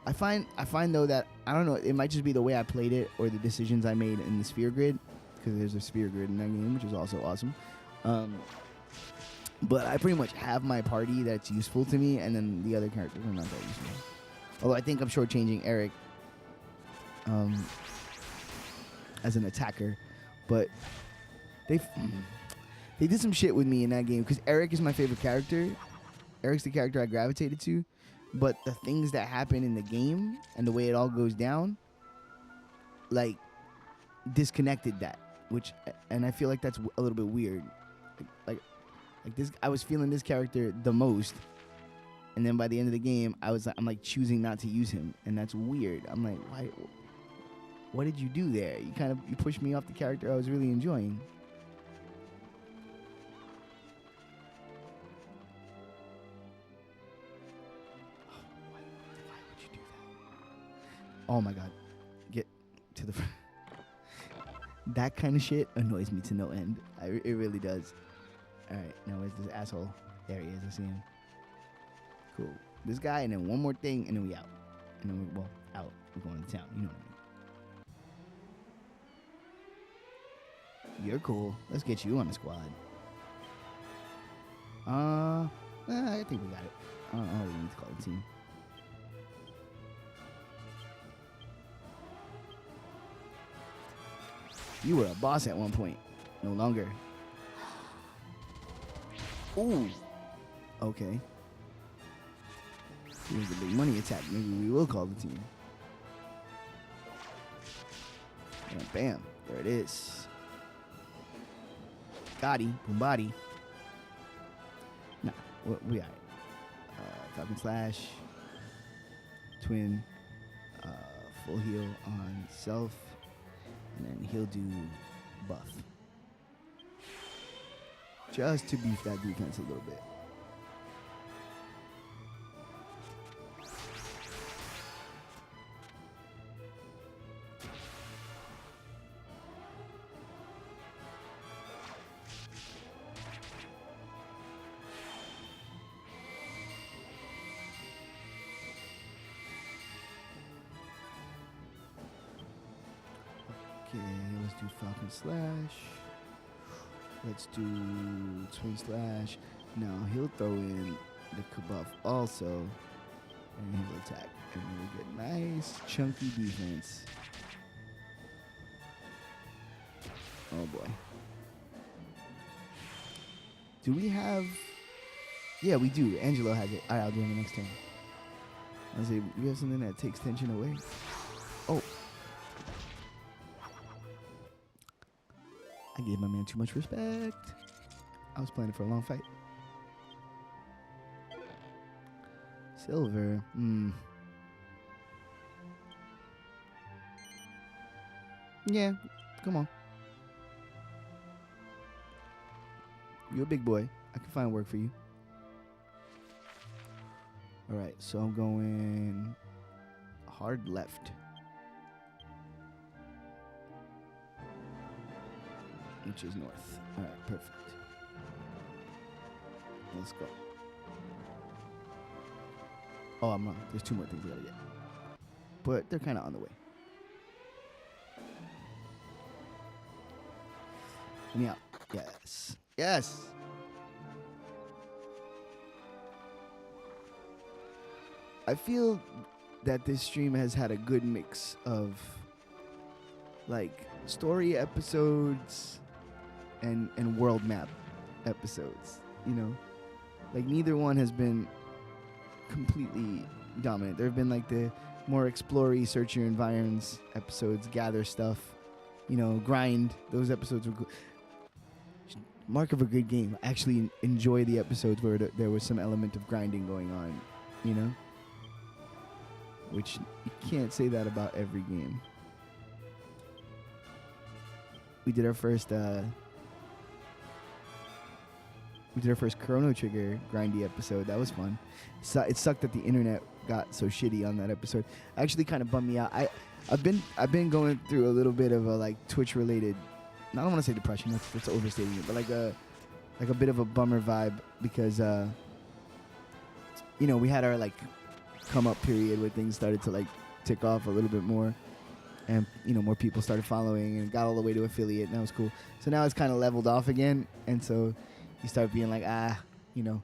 I find though that I don't know, it might just be the way I played it or the decisions I made in the sphere grid, because there's a sphere grid in that game, which is also awesome. But I pretty much have my party that's useful to me, and then the other characters are not that useful. Although I think I'm shortchanging Eric as an attacker, but they did some shit with me in that game because Eric is my favorite character. Eric's the character I gravitated to, but the things that happen in the game and the way it all goes down, like, disconnected that, and I feel like that's a little bit weird. Like this, I was feeling this character the most, and then by the end of the game, I'm like choosing not to use him, and that's weird. I'm like, why? What did you do there? You pushed me off the character I was really enjoying. Why would you do that? Oh my god. Get to the front. That kind of shit annoys me to no end. It really does. Alright, now where's this asshole? There he is, I see him. Cool. This guy, and then one more thing, and then we out. And then out. We're going to town. You know what I mean. You're cool. Let's get you on the squad. I think we got it. I don't know what we need to call the team. You were a boss at one point. No longer. Ooh. Okay. Here's the big money attack. Maybe we will call the team. Yeah, bam. There it is. Gotti, Boombody. Nah, we alright. Falcon Slash. Twin. Full heal on self. And then he'll do buff. Just to beef that defense a little bit. Okay, let's do Falcon Slash. Let's do Twin Slash. Now he'll throw in the Kabuff also. And he'll attack. And we'll get nice chunky defense. Oh boy. Do we have... Yeah, we do. Angelo has it. Alright, I'll do it on the next turn. I'll say, we have something that takes tension away. Oh. I gave my man too much respect. I was planning for a long fight. Silver. Yeah, come on. You're a big boy. I can find work for you. Alright, so I'm going hard left. Which is north. Alright, perfect. Let's go. Oh, I'm wrong. There's two more things I gotta get. But they're kind of on the way. Let me out. Yes. Yes! I feel that this stream has had a good mix of, like, story episodes and world map episodes, you know? Like, neither one has been completely dominant. There have been, like, the more explory, search your environs episodes, gather stuff, you know, grind. Those episodes were good. Mark of a good game. I actually enjoy the episodes where there was some element of grinding going on, you know? Which you can't say that about every game. We did our first Chrono Trigger grindy episode. That was fun. So it sucked that the internet got so shitty on that episode. Actually kind of bummed me out. I've been going through a little bit of a like Twitch related, I don't want to say depression, that's overstating it, but like a bit of a bummer vibe because you know, we had our like come up period where things started to like tick off a little bit more, and you know, more people started following and got all the way to affiliate, and that was cool. So now it's kind of leveled off again, and so you start being like, you know,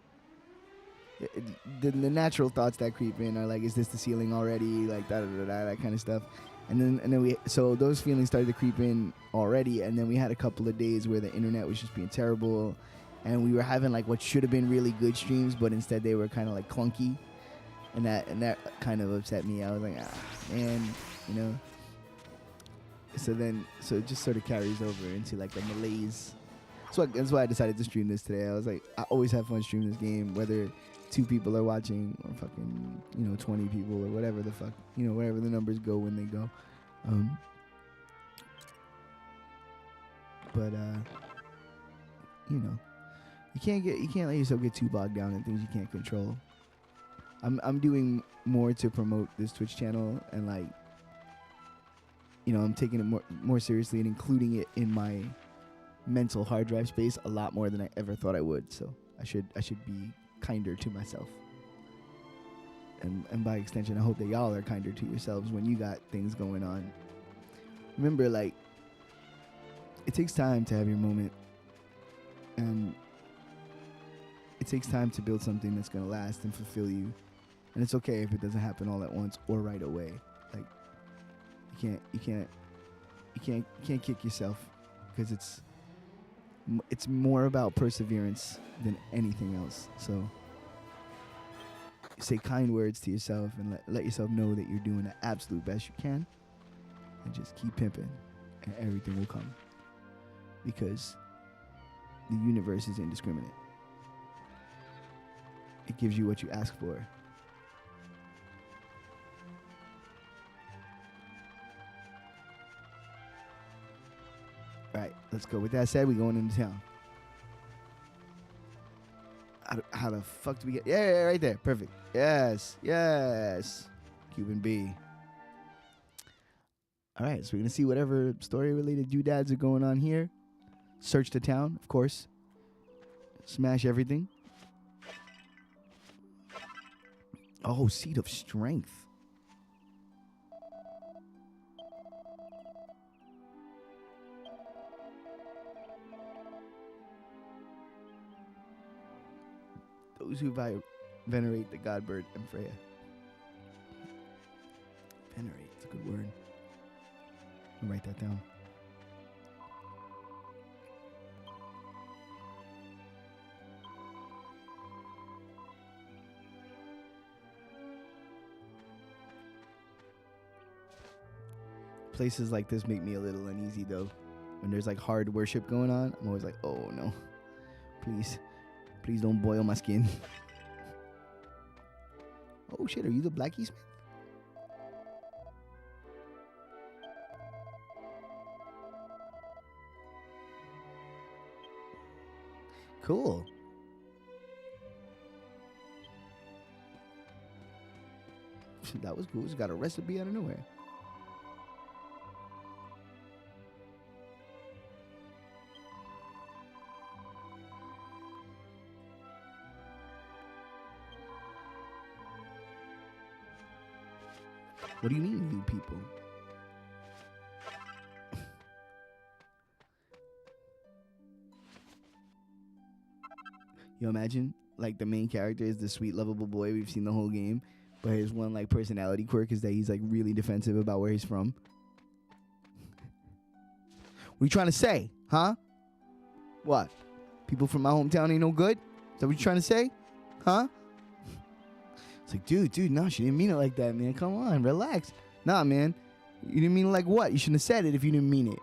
the natural thoughts that creep in are like, is this the ceiling already, like that kind of stuff. And then so those feelings started to creep in already, and then we had a couple of days where the internet was just being terrible, and we were having like what should have been really good streams, but instead they were kind of like clunky, and that kind of upset me. I was like, man, you know. So it just sort of carries over into like a malaise. So that's why I decided to stream this today. I was like, I always have fun streaming this game, whether 2 people are watching or fucking, you know, 20 people or whatever the fuck, you know, wherever the numbers go when they go. But you know, you can't let yourself get too bogged down in things you can't control. I'm doing more to promote this Twitch channel, and like, you know, I'm taking it more seriously and including it in my mental hard drive space a lot more than I ever thought I would. So I should be kinder to myself, and by extension I hope that y'all are kinder to yourselves when you got things going on. Remember, like, it takes time to have your moment, and it takes time to build something that's going to last and fulfill you, and it's okay if it doesn't happen all at once or right away. Like, you can't kick yourself, because it's more about perseverance than anything else. So say kind words to yourself and let yourself know that you're doing the absolute best you can, and just keep pimping and everything will come. Because the universe is indiscriminate. It gives you what you ask for. All right, let's go. With that said, we going into town. How the fuck do we get? Yeah, right there. Perfect. Yes. Cuban B. All right, so we're going to see whatever story-related doodads are going on here. Search the town, of course. Smash everything. Oh, Seed of Strength. Those who venerate the god bird and Freya. Venerate, it's a good word. I'll write that down. Places like this make me a little uneasy though. When there's like hard worship going on, I'm always like, oh no. Please don't boil my skin. Oh shit, are you the Blackie Smith? Cool. That was cool. Just got a recipe out of nowhere. What do you mean, you people? You imagine, like, the main character is the sweet, lovable boy we've seen the whole game, but his one, like, personality quirk is that he's, like, really defensive about where he's from. What are you trying to say, huh? What? People from my hometown ain't no good? Is that what you're trying to say? Huh? It's like, dude, no, she didn't mean it like that, man. Come on, relax. Nah, man. You didn't mean it like what? You shouldn't have said it if you didn't mean it.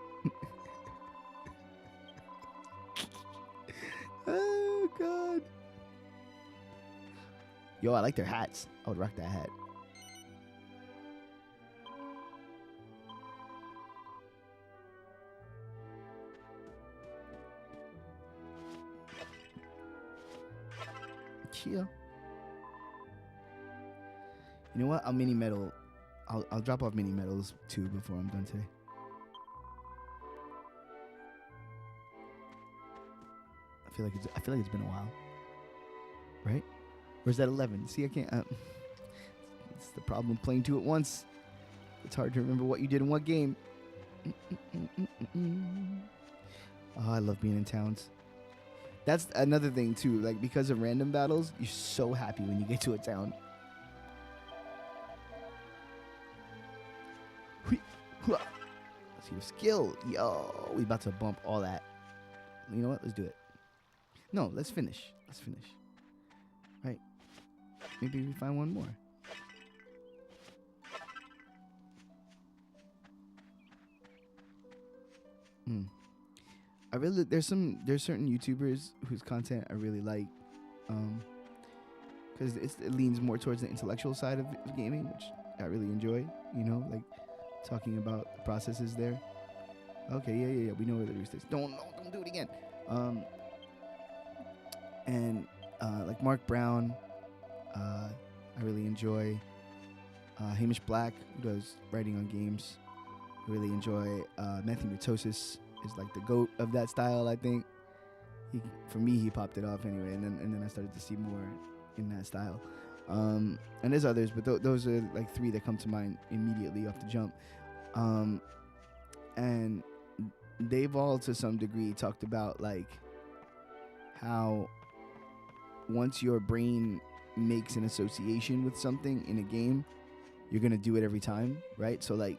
Oh, God. Yo, I like their hats. I would rock that hat. Chill. You know what? I'll mini medal. I'll drop off mini medals too before I'm done today. I feel like it's been a while, right? Or is that 11? See, I can't. It's the problem of playing two at once. It's hard to remember what you did in what game. Oh, I love being in towns. That's another thing too. Like, because of random battles, you're so happy when you get to a town. Let's see your skill. Yo, we about to bump all that. You know what? Let's do it. No, let's finish. Right. Maybe we find one more. There's certain YouTubers whose content I really like, because it leans more towards the intellectual side of gaming, which I really enjoy. You know, like talking about the processes there. Okay, yeah. We know where the rooster is. Don't do it again. And like Mark Brown, I really enjoy. Hamish Black, who does writing on games, I really enjoy. Matthew Matosis is like the GOAT of that style, I think. For me, he popped it off anyway, and then I started to see more in that style. And there's others, but those are like three that come to mind immediately off the jump. And they've all to some degree talked about like how once your brain makes an association with something in a game, you're gonna do it every time, right? So like,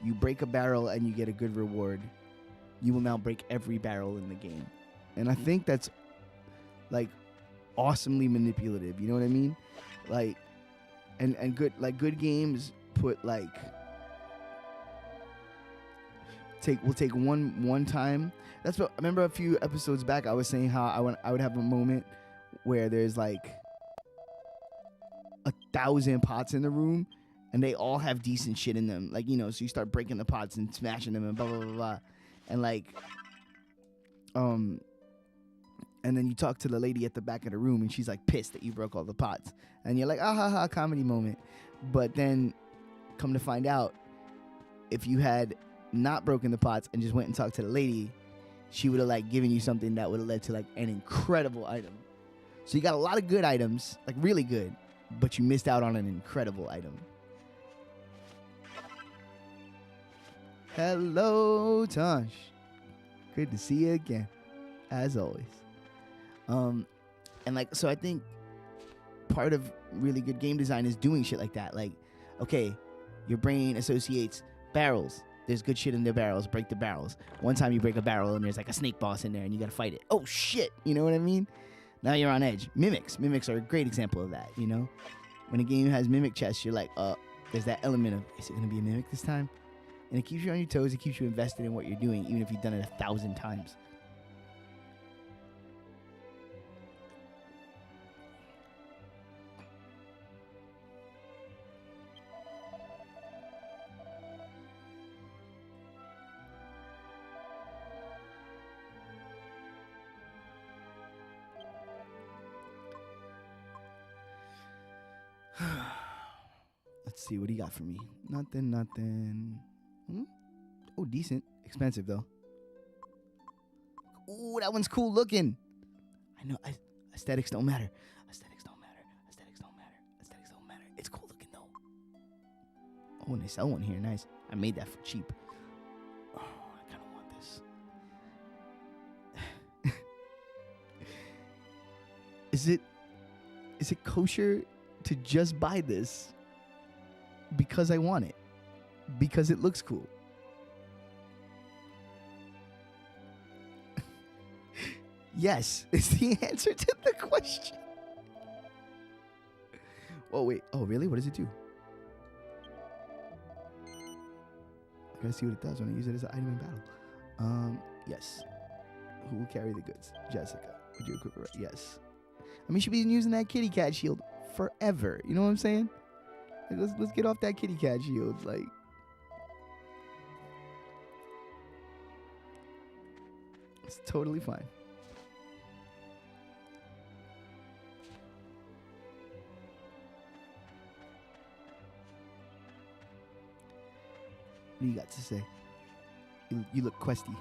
you break a barrel and you get a good reward, you will now break every barrel in the game. And I think that's like awesomely manipulative, you know what I mean? Like, and good games put like we'll take one time. That's what I remember a few episodes back. I was saying how I would have a moment where there's like 1,000 pots in the room, and they all have decent shit in them. Like, so you start breaking the pots and smashing them and blah blah blah blah, and like, and then you talk to the lady at the back of the room, and she's like pissed that you broke all the pots, and you're like, ah ha ha, comedy moment. But then, come to find out, if you had not broken the pots and just went and talked to the lady, she would have like given you something that would have led to like an incredible item. So you got a lot of good items, like really good, but you missed out on an incredible item. Hello, Tosh. Good to see you again, as always. And like, so I think part of really good game design is doing shit like that. Like, okay, your brain associates barrels. There's good shit in the barrels. Break the barrels. One time you break a barrel and there's like a snake boss in there and you gotta fight it. Oh shit, you know what I mean? Now you're on edge. Mimics are a great example of that. When a game has mimic chests, you're like, there's that element of, is it gonna be a mimic this time? And it keeps you on your toes. It keeps you invested in what you're doing, even if you've done it 1,000 times. Let's see what he got for me. Nothing. Oh, decent. Expensive, though. Ooh, that one's cool looking. I know. Aesthetics don't matter. It's cool looking, though. Oh, and they sell one here. Nice. I made that for cheap. Oh, I kind of want this. Is it kosher to just buy this because I want it? Because it looks cool? Yes, is the answer to the question. Oh, wait. Oh, really? What does it do? I gotta see what it does when I use it as an item in battle. Yes. Who will carry the goods? Jessica. Would you equip it? Yes. I mean, she's been using that kitty cat shield forever. You know what I'm saying? Like, let's get off that kitty cat shield. Like, it's totally fine. What do you got to say? You look questy.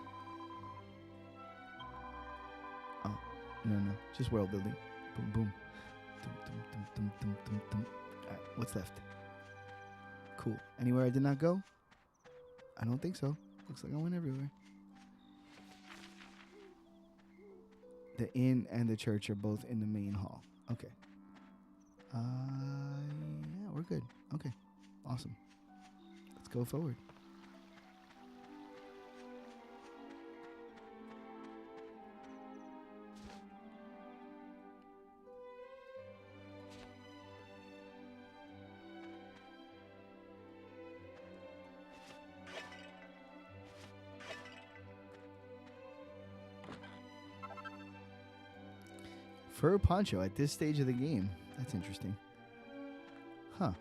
Oh, no. Just world building. Boom, boom. All right, what's left? Cool. Anywhere I did not go? I don't think so. Looks like I went everywhere. The inn and the church are both in the main hall. Okay. Yeah, we're good. Okay. Awesome. Let's go forward. Fur poncho at this stage of the game. That's interesting. Huh.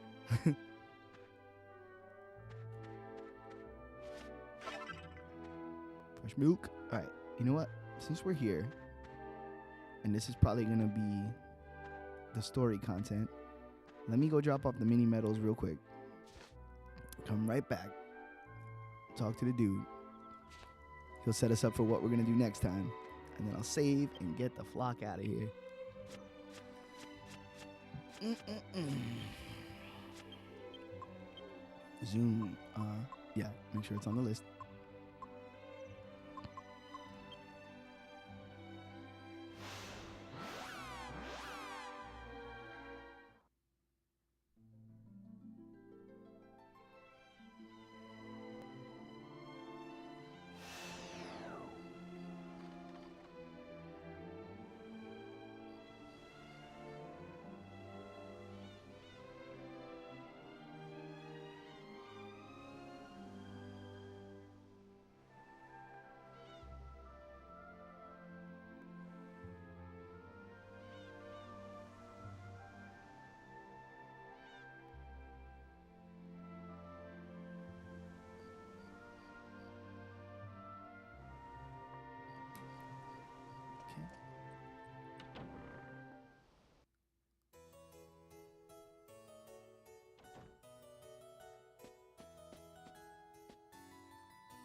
Fresh milk. All right. You know what? Since we're here, and this is probably going to be the story content, let me go drop off the mini medals real quick. Come right back. Talk to the dude. He'll set us up for what we're going to do next time. And then I'll save and get the flock out of here. Zoom. Yeah, make sure it's on the list.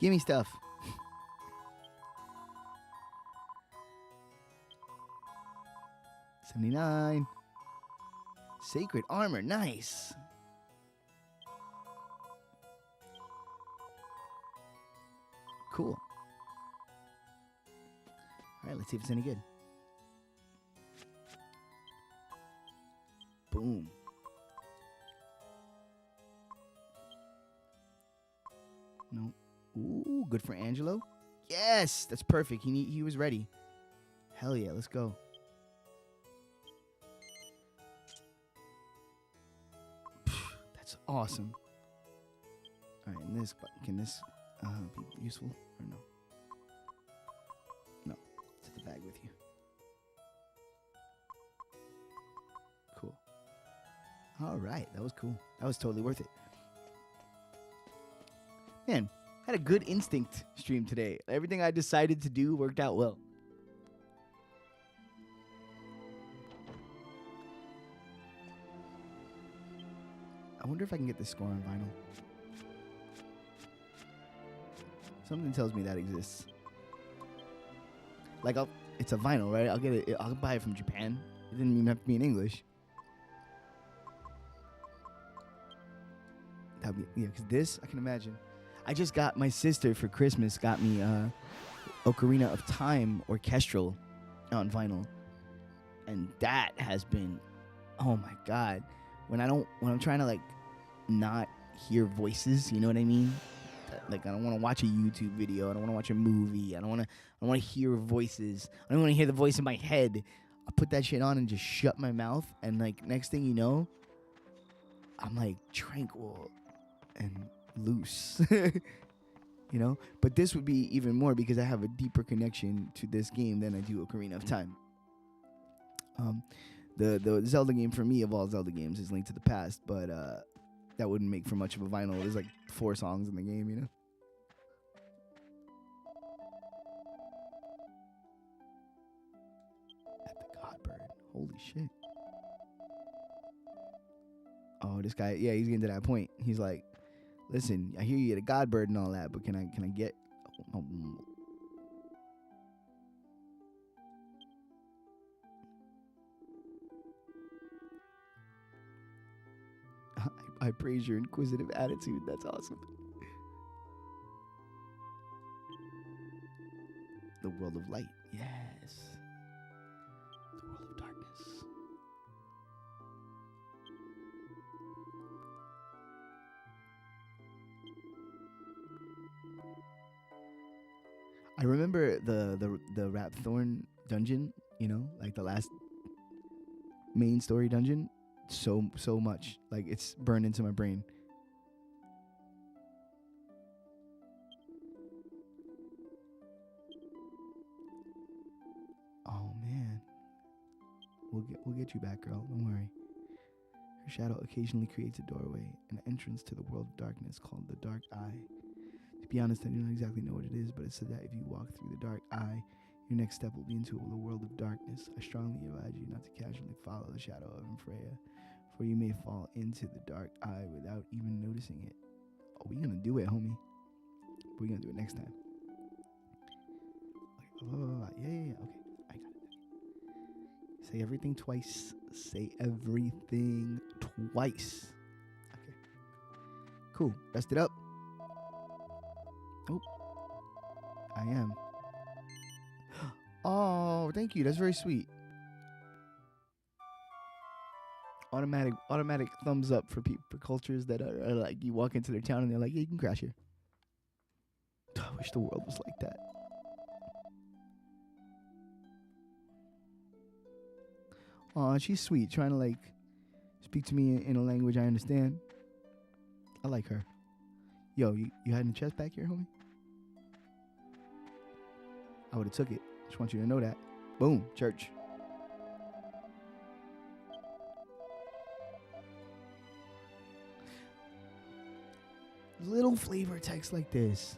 Give me stuff. $79. Sacred armor. Nice. Cool. All right, let's see if it's any good. Boom. No. Ooh, good for Angelo. Yes, that's perfect. He was ready. Hell yeah, let's go. That's awesome. All right, and can this be useful or no? No, it's in the bag with you. Cool. All right, that was cool. That was totally worth it. Man, had a good instinct stream today. Everything I decided to do worked out well. I wonder if I can get this score on vinyl. Something tells me that exists. Like, it's a vinyl, right? I'll get it. I'll buy it from Japan. It didn't even have to be in English. That'd be, yeah, because this, I can imagine. I just got, my sister for Christmas got me Ocarina of Time orchestral on vinyl. And that has been, oh my God. When I'm trying to like not hear voices, you know what I mean? Like I don't want to watch a YouTube video. I don't want to watch a movie. I don't want to hear voices. I don't want to hear the voice in my head. I put that shit on and just shut my mouth. And like next thing you know, I'm like tranquil and loose, you know? But this would be even more because I have a deeper connection to this game than I do Ocarina of Time. The Zelda game for me of all Zelda games is Link to the Past, but that wouldn't make for much of a vinyl. There's like 4 songs in the game, you know? At the Godbird. Holy shit. Oh, this guy, yeah, he's getting to that point. He's like, listen, I hear you at a Godbird and all that, but can I get... I praise your inquisitive attitude. That's awesome. The world of light. Yes. The world of darkness. I remember the Rapthorn dungeon, you know, like the last main story dungeon, so much. Like it's burned into my brain. Oh man. We'll get you back, girl. Don't worry. Her shadow occasionally creates a doorway, an entrance to the world of darkness called the Dark Eye. To be honest, I don't exactly know what it is, but it said that if you walk through the Dark Eye, your next step will be into the world of darkness. I strongly advise you not to casually follow the shadow of Freya, for you may fall into the Dark Eye without even noticing it. Oh, we're gonna do it, homie. We're gonna do it next time. Okay. Yeah. Okay, I got it. Say everything twice. Say everything twice. Okay. Cool. Rest it up. Oh, I am. Oh, thank you. That's very sweet. Automatic thumbs up for for cultures that are like, you walk into their town and they're like, yeah, you can crash here. I wish the world was like that. Aw, she's sweet, trying to like speak to me in a language I understand. I like her. Yo, you hiding the chest back here, homie? I would have took it. Just want you to know that. Boom, church. Little flavor text like this.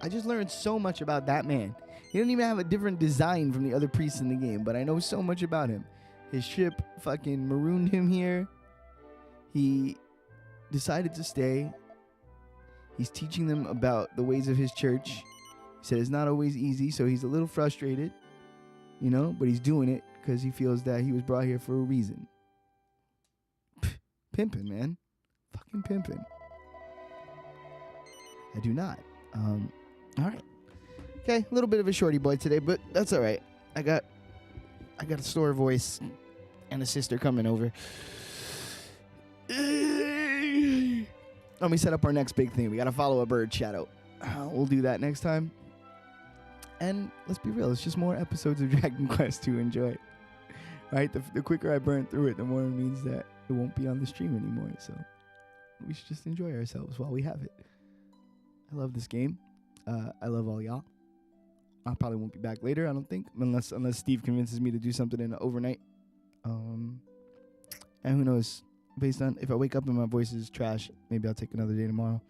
I just learned so much about that man. He didn't even have a different design from the other priests in the game, but I know so much about him. His ship fucking marooned him here. He decided to stay. He's teaching them about the ways of his church. He said it's not always easy, so he's a little frustrated, you know, but he's doing it because he feels that he was brought here for a reason. Pimping, man. Fucking pimping. I do not. All right. Okay, a little bit of a shorty boy today, but that's all right. I got a sore voice and a sister coming over. Let me set up our next big thing. We got to follow a bird shadow. We'll do that next time. And let's be real, it's just more episodes of Dragon Quest to enjoy. Right? The quicker I burn through it, the more it means that it won't be on the stream anymore. So we should just enjoy ourselves while we have it. I love this game. I love all y'all. I probably won't be back later, I don't think, unless Steve convinces me to do something in the overnight. And who knows? Based on if I wake up and my voice is trash, maybe I'll take another day tomorrow.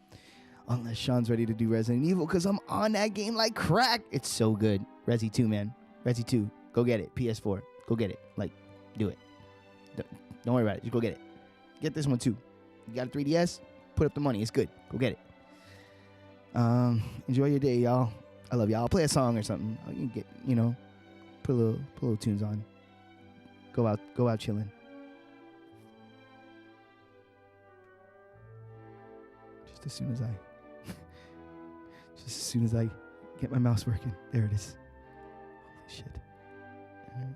Unless Sean's ready to do Resident Evil, because I'm on that game like crack. It's so good. Resi 2, man. Resi 2. Go get it. PS4. Go get it. Like, do it. Don't worry about it. Just go get it. Get this one too. You got a 3DS? Put up the money. It's good. Go get it. Enjoy your day, y'all. I love y'all. I'll play a song or something. You can get, you know, put a little tunes on. Go out chilling. Just as soon as I get my mouse working. There it is. Holy shit. Right.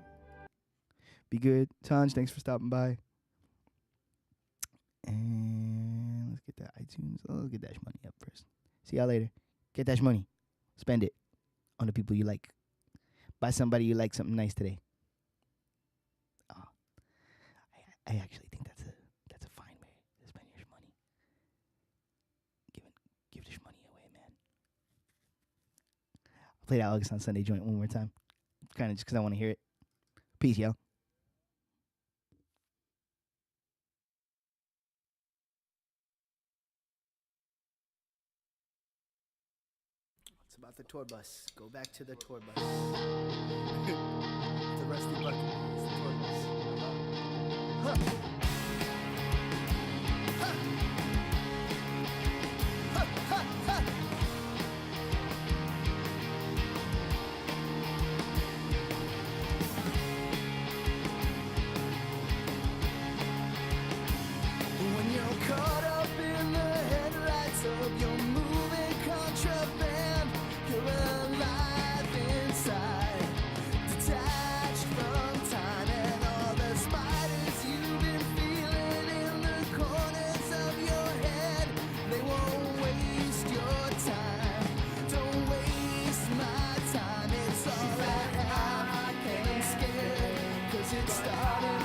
Be good. Tanj, thanks for stopping by. And let's get that iTunes. Oh, let's get that money up first. See y'all later. Get that money. Spend it on the people you like. Buy somebody you like something nice today. Oh, I actually think that's a fine way to spend your money. Give this money away, man. I'll play that August on Sunday joint one more time. Kind of just because I want to hear it. Peace, y'all. It's about the tour bus. Go back to the tour bus. The rusty bucket. It's the tour bus. Huh. Huh. Huh. Huh. Huh. When you're caught up in the headlights of your moving contraband, you're alive inside, detached from time and all the spiders you've been feeling in the corners of your head. They won't waste your time. Don't waste my time. It's all I have, and I'm scared, 'cause it started